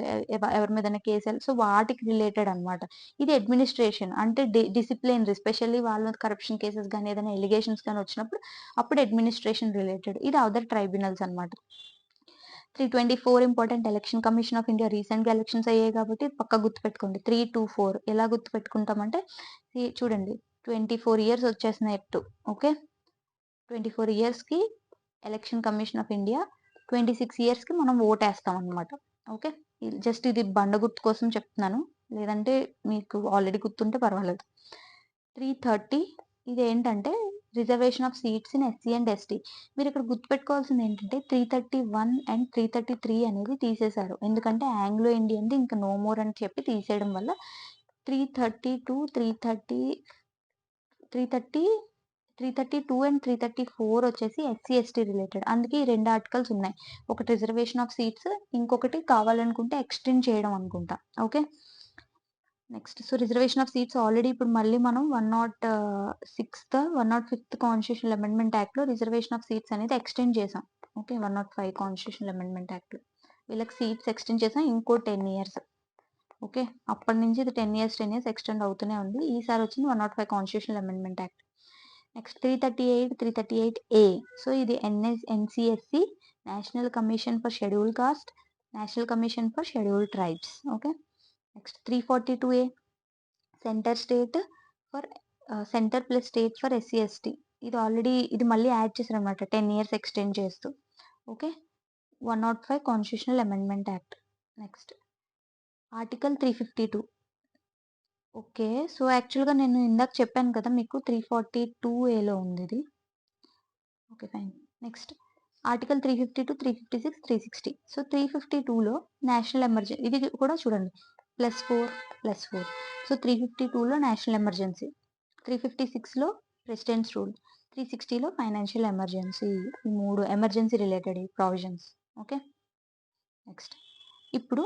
ఎవరి మీదైనా కేసులు, సో వాటికి రిలేటెడ్ అన్నమాట. ఇది అడ్మినిస్ట్రేషన్ అంటే డిసిప్లినరీ, స్పెషల్లీ వాళ్ళ మీద కరప్షన్ కేసెస్ గాని, ఏదైనా ఎలిగేషన్స్ గాని వచ్చినప్పుడు అప్పుడు అడ్మినిస్ట్రేషన్ రిలేటెడ్. ఇది అదర్ ట్రైబ్యునల్స్ అన్నమాట. 324 important. Election commission of India. రీసెంట్‌గా ఎలక్షన్స్ అయ్యాయి కాబట్టి పక్కా గుర్తుపెట్టుకోండి. 324 ఎలా గుర్తుపెట్టుకుంటామంటే చూడండి 24 ఇయర్స్ వచ్చేసినాయి ఎటు. ఓకే. 24 ఇయర్స్‌కి ఎలక్షన్ కమిషన్ ఆఫ్ ఇండియా, 26 ఇయర్స్‌కి మనం ఓటేస్తాం అన్నమాట. ఓకే. జస్ట్ ఇది బండ గుర్తు కోసం చెప్తున్నాను. లేదంటే మీకు ఆల్రెడీ గుర్తుంటే పర్వాలేదు. 330 ఇదేంటంటే reservation of seats in SC and ST. మీరు ఇక్కడ గుర్తుపెట్టుకోవాల్సింది ఏంటంటే 331 అండ్ 333 అనేది తీసేశారు. ఎందుకంటే ఆంగ్లో ఇండియన్‌ది ఇంకా నో మోర్ అని చెప్పి తీసేయడం వల్ల 332, 332 అండ్ 334 వచ్చేసి ఎస్సీ, ఎస్టీ రిలేటెడ్. అందుకే ఈ 2 ఆర్టికల్స్ ఉన్నాయి. ఒకటి రిజర్వేషన్ ఆఫ్ సీట్స్, ఇంకొకటి కావాలనుకుంటే ఎక్స్టెండ్ చేయడం అనుకుంటా. Okay. Next reservation of seats already ఇప్పుడు మళ్ళీ మనం 105th కాన్స్టిట్యూషనల్ అమెండ్మెంట్ యాక్ట్ లో రిజర్వేషన్ ఆఫ్ సీట్స్ అనేది ఎక్స్టెండ్ చేసాం. ఓకే. 105 కాన్స్టిట్యూషనల్ అమెండ్మెంట్ యాక్ట్ లో వీళ్ళకి సీట్స్ ఎక్స్టెండ్ చేసాం ఇంకో 10 ఇయర్స్. ఓకే. అప్పటి నుంచి ఇది 10 ఇయర్స్ ఎక్స్టెండ్ అవుతూనే ఉంది. ఈసారి వచ్చింది 105 constitutional amendment act. Next 338A. So ఇది NCSC, national commission for scheduled caste, national commission for scheduled tribes. Okay. Next 342A, centre plus state for SC ST. ఇది మళ్ళీ యాడ్ చేశారు అనమాట 10 ఇయర్స్ ఎక్స్టెండ్ చేస్తూ. Okay. 105 constitutional amendment act. Next article 352. Okay. So యాక్చువల్గా నేను ఇందాక చెప్పాను కదా మీకు 342Aలో ఉంది ఇది. Okay fine. Next article 352, 356, 360. So 352లో నేషనల్ ఎమర్జెన్సీ, ఇది కూడా చూడండి +4+4. సో 352లో నేషనల్ ఎమర్జెన్సీ, 356లో ప్రెసిడెంట్స్ రూల్, 360లో ఫైనాన్షియల్ ఎమర్జెన్సీ. ఈ 3 emergency related provisions. Okay. Next ఇప్పుడు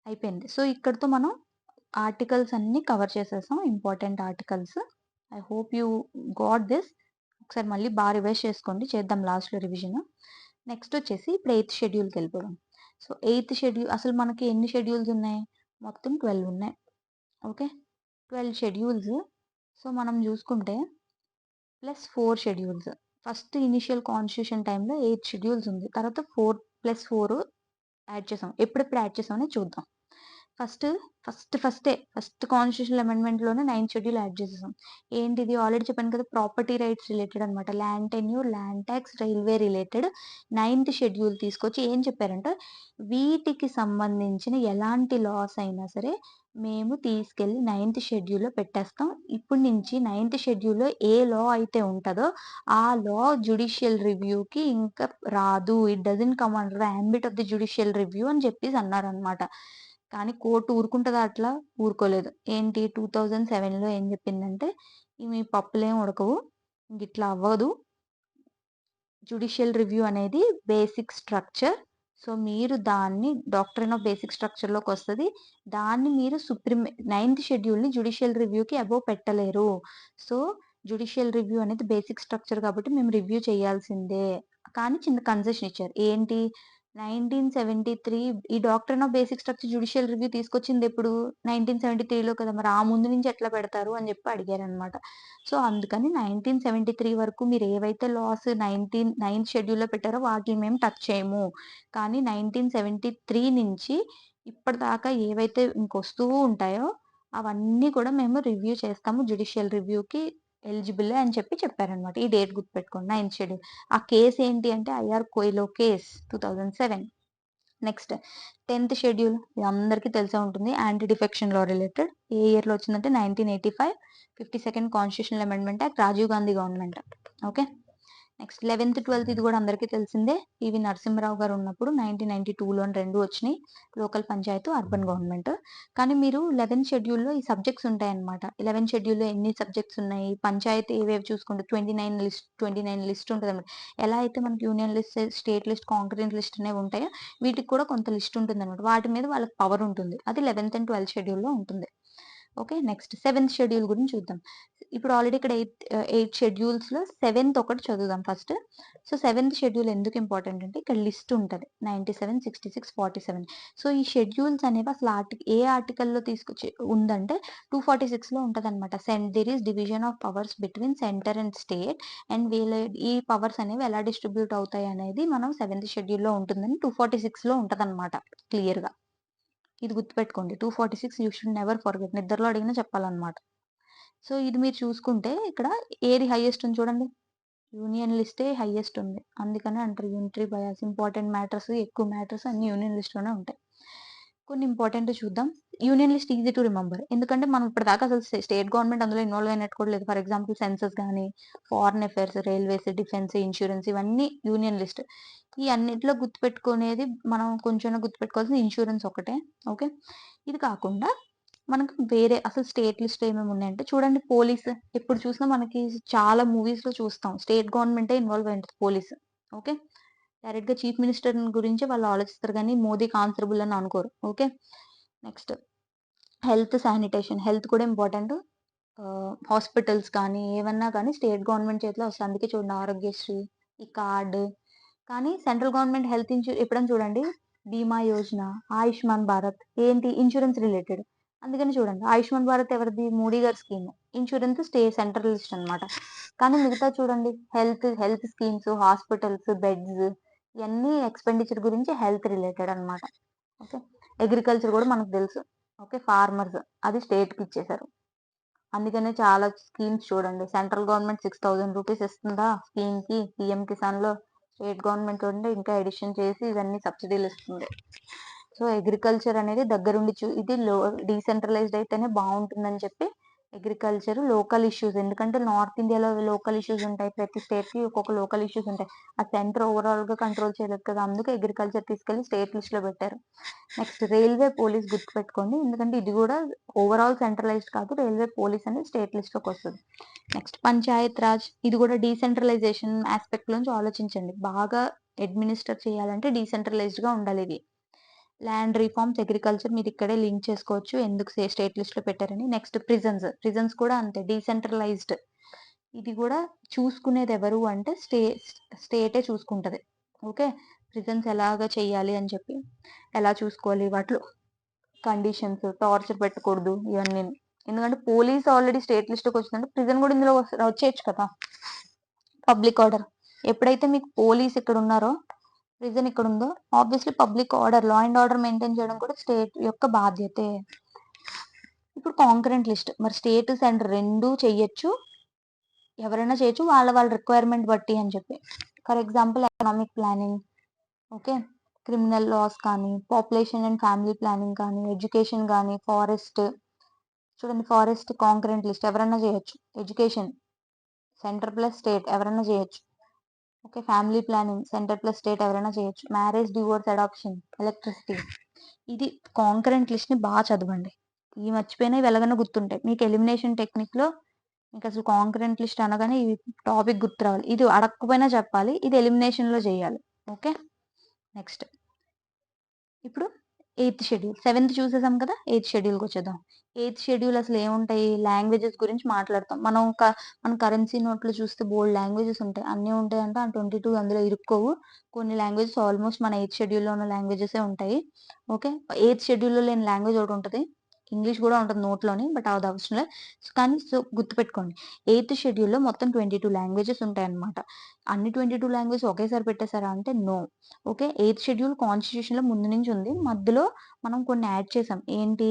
అయిపోయింది. సో ఇక్కడతో మనం ఆర్టికల్స్ అన్ని కవర్ చేసేసాం, important articles. I hope you got this. ఒకసారి మళ్ళీ బాగా రివైజ్ చేసుకోండి, చేద్దాం లాస్ట్లో రివిజన్. నెక్స్ట్ వచ్చేసి ఇప్పుడు 8th షెడ్యూల్కి వెళ్ళిపోదాం. సో 8th షెడ్యూల్ అసలు మనకి ఎన్ని షెడ్యూల్స్ ఉన్నాయి? మొత్తం 12 ఉన్నాయి. ఓకే. 12 షెడ్యూల్స్. సో మనం చూసుకుంటే +4 షెడ్యూల్స్. ఫస్ట్ ఇనిషియల్ కాన్స్టిట్యూషన్ టైంలో 8 షెడ్యూల్స్ ఉంది. తర్వాత 4+4 యాడ్ చేసాం. ఎప్పుడెప్పుడు యాడ్ చేసామని చూద్దాం. ఫస్ట్ కాన్స్టిట్యూషనల్ అమెండ్మెంట్ లోనే 9th షెడ్యూల్ యాడ్ చేసేసాం. ఏంటిది? ఆల్రెడీ చెప్పాను కదా, ప్రాపర్టీ రైట్స్ రిలేటెడ్ అనమాట. Land tenure, land tax, railway related 9th schedule తీసుకొచ్చి ఏం చెప్పారంటే, వీటికి సంబంధించిన ఎలాంటి లాస్ అయినా సరే మేము తీసుకెళ్లి 9th షెడ్యూల్లో పెట్టేస్తాం. ఇప్పటి నుంచి 9th షెడ్యూల్లో ఏ లా అయితే ఉంటుందో ఆ లా జ్యుడిషియల్ రివ్యూకి ఇంకా రాదు. It doesn't come under the ambit of the judicial review అని చెప్పేసి అన్నారనమాట. కానీ కోర్టు ఊరుకుంటుందా? అట్లా ఊరుకోలేదు. ఏంటి 2007లో ఏం చెప్పిందంటే, మీ పప్పులేం ఉడకవు, ఇట్లా అవ్వదు. జ్యుడిషియల్ రివ్యూ అనేది బేసిక్ స్ట్రక్చర్. సో మీరు దాన్ని డాక్ట్రిన్ ఆఫ్ బేసిక్ స్ట్రక్చర్లోకి వస్తుంది. దాన్ని మీరు 9th షెడ్యూల్ని జ్యుడిషియల్ రివ్యూకి అబోవ్ పెట్టలేరు. సో జ్యుడిషియల్ రివ్యూ అనేది బేసిక్ స్ట్రక్చర్ కాబట్టి మేము రివ్యూ చేయాల్సిందే. కానీ చిన్న కన్సెషన్ ఇచ్చారు. ఏంటి? 1973 ఈ doctrine of basic structure judicial review తీసుకొచ్చింది ఎప్పుడు? 1973లో కదా. మరి ఆ ముందు నుంచి ఎట్లా పెడతారు అని చెప్పి అడిగారనమాట. సో అందుకని 1973 వరకు మీరు ఏవైతే లాస్ 9th షెడ్యూల్లో పెట్టారో వాటిని మేము టచ్ చేయము. కానీ 1973 నుంచి ఇప్పటిదాకా ఏవైతే ఇంకొస్తూ ఉంటాయో అవన్నీ కూడా మేము రివ్యూ చేస్తాము, జ్యుడిషియల్ రివ్యూకి ఎలిజిబుల్ అని చెప్పి చెప్పారనమాట. ఈ డేట్ గుర్తుపెట్టుకోండి, 9th షెడ్యూల్. ఆ కేసు ఏంటి అంటే IR Coelho case 2007. Next 10th schedule, ఇది అందరికీ తెలిసే ఉంటుంది, యాంటీ డిఫెక్షన్ లా రిలేటెడ్. ఏ ఇయర్లో వచ్చిందంటే 1985, 52nd constitutional amendment act, Rajiv Gandhi government. Okay. Next 11th, 12th ఇది కూడా అందరికీ తెలిసిందే. పివి నరసింహరావు గారు ఉన్నప్పుడు 1992లో 2 వచ్చినాయి, లోకల్ పంచాయతీ, అర్బన్ గవర్నమెంట్. కానీ మీరు 11th షెడ్యూల్లో ఈ సబ్జెక్ట్స్ ఉంటాయన్నమాట. 11th షెడ్యూల్లో ఎన్ని సబ్జెక్ట్స్ ఉన్నాయి? పంచాయతీ ఏవేవి చూసుకుంటే 29 లిస్ట్ ఉంటుంది అనమాట. ఎలా అయితే మనకి union list, state list, concurrent list అనేవి ఉంటాయో వీటికి కూడా కొంత లిస్ట్ ఉంటుంది అనమాట. వాటి మీద వాళ్ళకి పవర్ ఉంటుంది. అది 11th and 12th షెడ్యూల్లో ఉంటుంది. ఓకే. నెక్స్ట్ 7th షెడ్యూల్ గురించి చూద్దాం. ఇప్పుడు ఆల్రెడీ ఇక్కడ 8 షెడ్యూల్స్లో 7th ఒకటి చదువుదాం ఫస్ట్. సో 7th షెడ్యూల్ ఎందుకు ఇంపార్టెంట్ అంటే ఇక్కడ లిస్ట్ ఉంటుంది 97, 66, 47. సో ఈ షెడ్యూల్స్ అనేవి అసలు ఏ ఆర్టికల్లో తీసుకొచ్చి ఉందంటే 246లో ఉంటుంది అనమాట. There is division of powers between centre and state and ఈ పవర్స్ అనేవి ఎలా డిస్ట్రిబ్యూట్ అవుతాయి అనేది మనం 7th షెడ్యూల్లో ఉంటుందని 246లో ఉంటుంది అనమాట క్లియర్గా. ఇది గుర్తుపెట్టుకోండి, 246 యూ షుడ్ నెవర్ ఫర్గెట్. నిద్రలో అడిగినా చెప్పాలన్నమాట. సో ఇది మీరు చూసుకుంటే ఇక్కడ ఏది హైయెస్ట్ ఉంది చూడండి, యూనియన్ లిస్టే హైయెస్ట్ ఉంది. అందుకనే అంటారు యూనిటరీ బయాస్. ఇంపార్టెంట్ మ్యాటర్స్, ఎక్కువ మ్యాటర్స్ అన్ని యూనియన్ లిస్ట్లోనే ఉంటాయి. కొన్ని ఇంపార్టెంట్ చూద్దాం. Union list easy to remember. ఎందుకంటే మనం ఇప్పటిదాకా అసలు స్టేట్ గవర్నమెంట్ అందులో ఇన్వాల్వ్ అయినట్టు కూడా లేదు. ఫర్ ఎగ్జాంపుల్ సెన్సస్ గాని, foreign affairs, railways, defence, insurance ఇవన్నీ యూనియన్ లిస్ట్. ఈ అన్నిట్లో గుర్తుపెట్టుకునేది మనం కొంచెం గుర్తుపెట్టుకోవాల్సింది ఇన్స్యూరెన్స్ ఒకటే. ఓకే. ఇది కాకుండా మనకు వేరే అసలు స్టేట్ లిస్ట్ ఏమేమి ఉన్నాయంటే చూడండి, పోలీస్ ఎప్పుడు చూసినా మనకి చాలా మూవీస్ లో చూస్తాం. స్టేట్ గవర్నమెంటే ఇన్వాల్వ్ అయి ఉంటుంది పోలీస్. ఓకే. డైరెక్ట్ గా చీఫ్ మినిస్టర్ గురించి వాళ్ళు ఆలోచిస్తారు కానీ మోదీకి ఆన్సరబుల్ అని అనుకోరు. Okay. Next health, sanitation. Health కూడా ఇంపార్టెంట్. హాస్పిటల్స్ కానీ ఏమన్నా కానీ స్టేట్ గవర్నమెంట్ చేతిలో వస్తుంది. అందుకే చూడండి ఆరోగ్యశ్రీ, ఈ కార్డు. కానీ సెంట్రల్ గవర్నమెంట్ హెల్త్ ఎప్పుడైనా చూడండి బీమా యోజన, ఆయుష్మాన్ భారత్ ఏంటి ఇన్సూరెన్స్ రిలేటెడ్. అందుకని చూడండి ఆయుష్మాన్ భారత్ ఎవరిది? మోడీ గారి స్కీమ్. ఇన్సూరెన్స్ సెంట్రల్ లిస్ట్ అనమాట. కానీ మిగతా చూడండి హెల్త్ స్కీమ్స్, హాస్పిటల్స్, బెడ్స్ ఇవన్నీ ఎక్స్పెండిచర్ గురించి హెల్త్ రిలేటెడ్ అన్నమాట. ఓకే. అగ్రికల్చర్ కూడా మనకు తెలుసు. ఓకే. ఫార్మర్స్ అది స్టేట్ కి ఇచ్చేసారు. అందుకనే చాలా స్కీమ్స్ చూడండి సెంట్రల్ గవర్నమెంట్ 6,000 రూపీస్ ఇస్తుందా స్కీమ్ కి, పిఎం కిసాన్ లో. స్టేట్ గవర్నమెంట్ ఉంటే ఇంకా ఎడిషన్ చేసి ఇవన్నీ సబ్సిడీలు ఇస్తుంది. సో అగ్రికల్చర్ అనేది దగ్గరుండి ఇది డీసెంట్రలైజ్డ్ అయితేనే బాగుంటుందని చెప్పి అగ్రికల్చర్, లోకల్ ఇష్యూస్. ఎందుకంటే నార్త్ ఇండియాలో లోకల్ ఇష్యూస్ ఉంటాయి. ప్రతి స్టేట్ కి ఒక్కొక్క లోకల్ ఇష్యూస్ ఉంటాయి. ఆ సెంటర్ ఓవరాల్ గా కంట్రోల్ చేయలేదు కదా, అందుకే అగ్రికల్చర్ తీసుకెళ్లి స్టేట్ లిస్ట్ లో పెట్టారు. నెక్స్ట్ రైల్వే పోలీస్ గుర్తుపెట్టుకోండి. ఎందుకంటే ఇది కూడా ఓవరాల్ సెంట్రలైజ్డ్ కాదు. రైల్వే పోలీస్ అనేది స్టేట్ లిస్ట్ లోకి వస్తుంది. నెక్స్ట్ పంచాయత్ రాజ్. ఇది కూడా డీసెంట్రలైజేషన్ ఆస్పెక్ట్ నుంచి ఆలోచించండి. బాగా అడ్మినిస్టర్ చేయాలంటే డీసెంట్రలైజ్డ్ గా ఉండాలి ఇది. ల్యాండ్ రిఫార్మ్స్, అగ్రికల్చర్ మీరు ఇక్కడే లింక్ చేసుకోవచ్చు ఎందుకు స్టేట్ లిస్ట్ లో పెట్టారని. నెక్స్ట్ ప్రిజన్స్ కూడా అంతే డీసెంట్రలైజ్డ్. ఇది కూడా చూసుకునేది ఎవరు అంటే స్టేటే చూసుకుంటది. ఓకే. ప్రిజన్స్ ఎలాగ చెయ్యాలి అని చెప్పి, ఎలా చూసుకోవాలి, వాటిలో కండిషన్స్, టార్చర్ పెట్టకూడదు ఇవన్నీ. ఎందుకంటే పోలీస్ ఆల్రెడీ స్టేట్ లిస్ట్ లోకి వచ్చిందంటే ప్రిజన్ కూడా ఇందులో వచ్చేయచ్చు కదా. Public order. ఎప్పుడైతే మీకు పోలీస్ ఇక్కడ ఉన్నారో, ప్రిజన్ ఇక్కడ ఉందో, obviously public order, law and order maintain చేయడం కూడా స్టేట్ యొక్క బాధ్యతే. ఇప్పుడు కాంకరెంట్ లిస్ట్. మరి స్టేట్ సెంటర్ రెండూ చెయ్యొచ్చు, ఎవరైనా చేయొచ్చు వాళ్ళ వాళ్ళ రిక్వైర్మెంట్ బట్టి అని చెప్పి. For example economic planning, okay, criminal laws కానీ, పాపులేషన్ అండ్ ఫ్యామిలీ ప్లానింగ్ కానీ, ఎడ్యుకేషన్ కానీ, ఫారెస్ట్. చూడండి ఫారెస్ట్ కాంకరెంట్ లిస్ట్ ఎవరైనా చేయొచ్చు. ఎడ్యుకేషన్ సెంటర్ ప్లస్ స్టేట్ ఎవరైనా చేయొచ్చు. Okay. Family planning centre plus state ఎవరైనా చేయొచ్చు. Marriage, divorce, adoption, electricity. ఇది కాంకరెంట్ లిస్ట్ ని బాగా చదవండి. ఈ మర్చిపోయినా ఇవి ఎలాగైనా గుర్తుంటాయి మీకు. ఎలిమినేషన్ టెక్నిక్ లో మీకు అసలు కాంకరెంట్ లిస్ట్ అనగానే ఈ టాపిక్ గుర్తు రావాలి. ఇది అడగకపోయినా చెప్పాలి, ఇది ఎలిమినేషన్ లో చేయాలి. ఓకే. నెక్స్ట్ ఇప్పుడు 8th షెడ్యూల్. 7th చూసేసాం కదా, 8th షెడ్యూల్కి వచ్చేద్దాం. 8th షెడ్యూల్ అసలు ఏముంటాయి? లాంగ్వేజెస్ గురించి మాట్లాడతాం. మన కరెన్సీ నోట్లో చూస్తే బోల్డ్ లాంగ్వేజెస్ ఉంటాయి. అన్నీ ఉంటాయి అంటే ఆ 22 అందులో ఇరుక్కోవు. కొన్ని లాంగ్వేజెస్ ఆల్మోస్ట్ మన 8th షెడ్యూల్లో ఉన్న లాంగ్వేజెస్ ఉంటాయి. ఓకే. 8th షెడ్యూల్లో లేని లాంగ్వేజ్ ఒకటి ఉంటుంది, ఇంగ్లీష్ కూడా ఉంటుంది నోట్లోని, బట్ అది అవసరం లేదు. కానీ గుర్తుపెట్టుకోండి 8th షెడ్యూల్లో మొత్తం 22 లాంగ్వేజెస్ ఉంటాయి అన్నమాట. అన్ని 22 లాంగ్వేజెస్ ఒకేసారి పెట్టేశారా అంటే no. Okay. 8th schedule constitution లో ముందు నుంచి ఉంది, మధ్యలో మనం కొన్ని యాడ్ చేసాం. ఏంటి?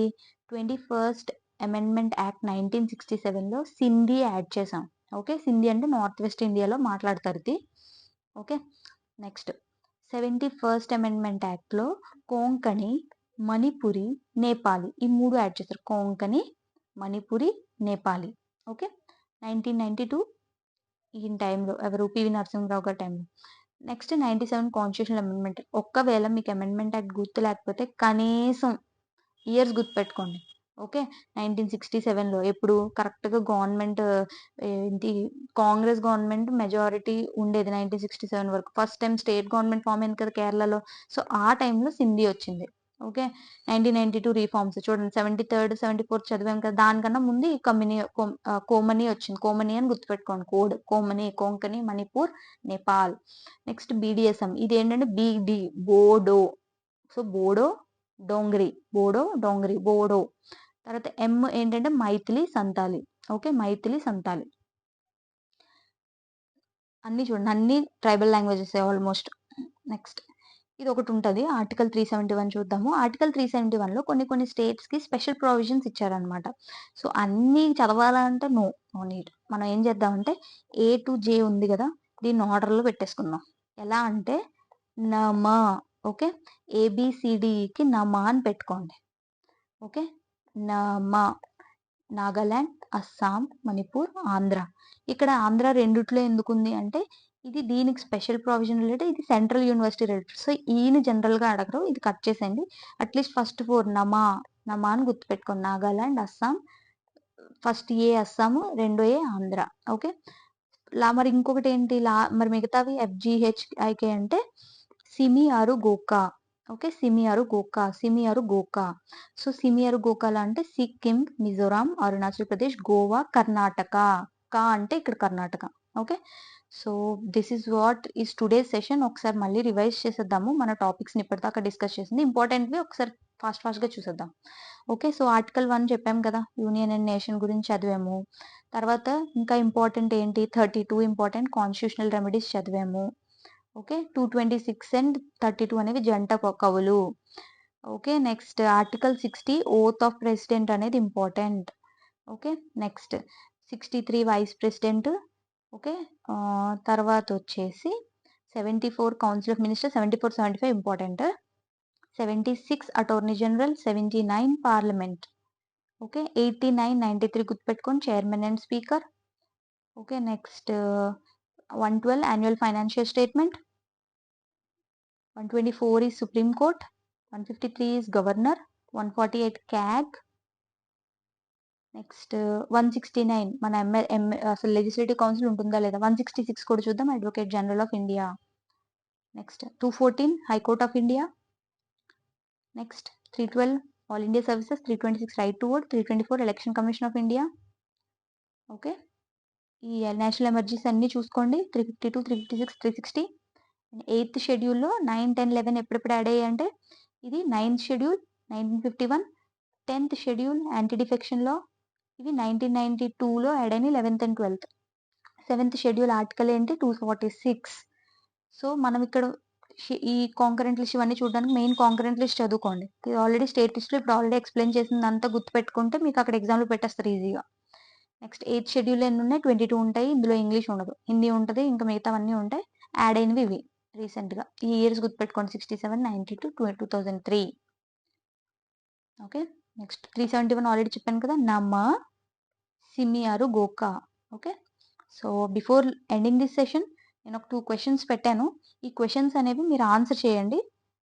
21st అమెండ్మెంట్ యాక్ట్ 1967 లో సింధీ యాడ్ చేసాం. ఓకే. సింధీ అంటే నార్త్ వెస్ట్ ఇండియాలో మాట్లాడతారు ఇది. Okay. Next 71st amendment act లో కోంకణి, మణిపురి, నేపాలి ఈ 3 యాడ్ చేశారు. కోంకణి, మణిపురి, నేపాలి. ఓకే. 1992 ఈ టైంలో ఎవరు? పివి నరసింహరావు గారి టైంలో. Next 97 constitution amendment. ఒక్కవేళ మీకు అమెండ్మెంట్ యాక్ట్ గుర్తు లేకపోతే కనీసం ఇయర్స్ గుర్తుపెట్టుకోండి. ఓకే. 1967లో ఎప్పుడు కరెక్ట్గా గవర్నమెంట్ ఏంటి, కాంగ్రెస్ గవర్నమెంట్ మెజారిటీ ఉండేది 1967 వరకు. First time state government form అయింది కదా కేరళలో. సో ఆ టైంలో సింధీ వచ్చింది. ఓకే. 1992 రీఫార్మ్స్ చూడండి. 73rd 74th చదివాం కదా, దానికన్నా ముందు ఈ కోమని వచ్చింది. కోమని అని గుర్తుపెట్టుకోండి కోడ్. కోమని, కోంకణి, మణిపూర్, నేపాల్. నెక్స్ట్ బీడిఎస్ఎం. ఇది ఏంటంటే బీడి బోడో. సో బోడో, డోంగ్రీ, బోడో, డోంగ్రీ, బోడో. తర్వాత ఎం ఏంటంటే మైథిలి, సంతాలి. ఓకే. మైథిలి, సంతాలి. అన్ని చూడండి, అన్ని ట్రైబల్ లాంగ్వేజెస్ ఆల్మోస్ట్. నెక్స్ట్ ఇది ఒకటి ఉంటుంది. ఆర్టికల్ 371 చూద్దాము. ఆర్టికల్ 371 లో కొన్ని స్టేట్స్ కి స్పెషల్ ప్రొవిజన్స్ ఇచ్చారనమాట. సో అన్ని చదవాలంటే నో నీడ్. మనం ఏం చేద్దామంటే A to J ఉంది కదా, దీన్ని ఆర్డర్ లో పెట్టేసుకుందాం. ఎలా అంటే నమ, ఓకే. ఏబిసిడిఈకి నమా అని పెట్టుకోండి. ఓకే. నమా నాగాలాండ్, అస్సాం, మణిపూర్, ఆంధ్ర. ఇక్కడ ఆంధ్ర రెండిట్లో ఎందుకుంది అంటే ఇది దీనికి స్పెషల్ ప్రొవిజన్ రిలేటెడ్, ఇది సెంట్రల్ యూనివర్సిటీ రిలేటెడ్. సో ఈని జనరల్గా అడగరు, ఇది కట్ చేసేయండి. అట్లీస్ట్ ఫస్ట్ 4 నమా అని గుర్తుపెట్టుకోండి. నాగాలాండ్, అస్సాం, ఫస్ట్ ఏ అస్సాము, రెండో ఏ ఆంధ్ర. ఓకే. మరి ఇంకొకటి ఏంటి మరి మిగతావి FGHIK అంటే సిమి ఆరు గోకా. ఓకే. సిమి ఆరు గోకా. సో సిమి ఆరు గోకాలా అంటే సిక్కిం, మిజోరాం, అరుణాచల్ ప్రదేశ్, గోవా, కర్ణాటక. కా అంటే ఇక్కడ Karnataka. Okay. So this is what is today's session. ఒకసారి మళ్ళీ రివైజ్ చేసేద్దాము మన టాపిక్స్ని ఇప్పటిదాకా డిస్కస్ చేసింది. ఇంపార్టెంట్వి ఒకసారి ఫాస్ట్గా చూసేద్దాం. ఓకే. సో ఆర్టికల్ 1 చెప్పాం కదా, యూనియన్ అండ్ నేషన్ గురించి చదివాము. తర్వాత ఇంకా ఇంపార్టెంట్ ఏంటి, 32 ఇంపార్టెంట్ కాన్స్టిట్యూషనల్ రెమెడీస్ చదివాము. ఓకే. 226 అండ్ 32 అనేవి జంట కవులు. Okay. Next article 60 oath of president అనేది important. Okay. Next 63 vice president. Okay. తర్వాత వచ్చేసి 74 council of minister, 74, 75 important. 76 attorney general, 79 parliament. Okay. 89, 93 గుర్తుపెట్టుకోండి, chairman and speaker. Okay. Next 112 annual financial statement. 124 is Supreme Court. 153 is Governor. 148 CAG. Next 169 మన అసలు legislative council ఉంటుందా లేదా. 166 కూడా చూద్దాం, advocate general of India. Next 214 high court of India. Next 312 all India services. 326 right to vote. 324 election commission of India. Okay. ఈ national emergency అన్ని చూసుకోండి. 352, 356, 360. 8th షెడ్యూల్లో 9, 10, 11 ఎప్పుడెప్పుడు యాడ్ అయ్యాయి అంటే ఇది 9th schedule 1951, 10th schedule anti defection లా ఇవి 1992లో యాడ్ అయిన 11th and 12th. 7th schedule article ఏంటి 246. సో మనం ఇక్కడ ఈ కాంకరెంట్ లిస్ట్ ఇవన్నీ చూడడానికి మెయిన్ కాంకరెంట్ లిస్ట్ చదువుకోండి. ఇది ఆల్రెడీ స్టేట్ లిస్ట్లో ఇప్పుడు ఆల్రెడీ ఎక్స్ప్లెయిన్ చేసిందంతా గుర్తుపెట్టుకుంటే మీకు అక్కడ ఎగ్జామ్లో పెట్టేస్తారు ఈజీగా. నెక్స్ట్ 8th షెడ్యూల్ ఎన్ని ఉన్నాయి, 22 ఉంటాయి. ఇందులో ఇంగ్లీష్ ఉండదు, హిందీ ఉంటుంది, ఇంకా మిగతావన్నీ ఉంటాయి. యాడ్ అయినవి ఇవి రీసెంట్గా. ఈ ఇయర్స్ గుర్తుపెట్టుకోండి, 67, 92, 2003. ఓకే. నెక్స్ట్ 371 ఆల్రెడీ చెప్పాను కదా, నమా సిమి ఆరు Goka. Okay. So before ending this session నేను ఒక 2 క్వశ్చన్స్ పెట్టాను. ఈ క్వశ్చన్స్ అనేవి మీరు ఆన్సర్ చేయండి,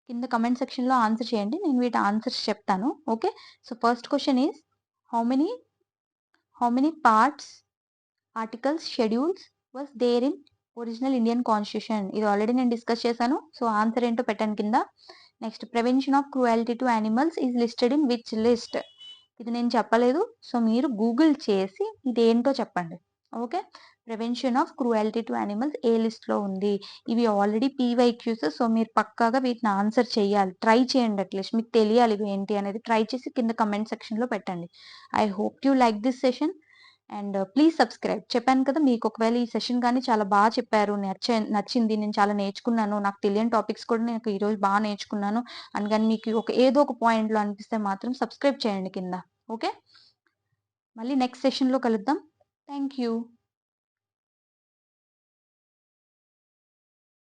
కింద కమెంట్ సెక్షన్లో ఆన్సర్ చేయండి, నేను వీటి ఆన్సర్స్ చెప్తాను. Okay. So first question is how many parts, articles, schedules was there in original Indian constitution. ఇది ఆల్రెడీ నేను డిస్కస్ చేశాను. సో ఆన్సర్ ఏంటో పెట్టాను కింద. Next prevention of cruelty to animals is listed in which list. ఇది నేను చెప్పలేదు, so మీరు గూగుల్ చేసి ఇదేంటో చెప్పండి. Okay. Prevention of cruelty to animals ఏ లిస్ట్లో ఉంది. ఇవి ఆల్రెడీ PYQs. సో మీరు పక్కాగా వీటిని ఆన్సర్ చేయాలి, ట్రై చేయండి. అట్లీస్ట్ మీకు తెలియాలి ఇవి ఏంటి అనేది. ట్రై చేసి కింద కమెంట్ సెక్షన్లో పెట్టండి. I hope you like this session and please subscribe. చెప్పాను కదా, మీకు ఒకవేళ ఈ సెషన్ కానీ చాలా బాగా చెప్పారు, నచ్చింది, నేను చాలా నేర్చుకున్నాను, నాకు తెలియని టాపిక్స్ కూడా నేను ఈరోజు బాగా నేర్చుకున్నాను అని కానీ మీకు ఏదో ఒక పాయింట్లో అనిపిస్తే మాత్రం సబ్స్క్రైబ్ చేయండి కింద. ఓకే. మళ్ళీ నెక్స్ట్ సెషన్లో కలుద్దాం. Thank you.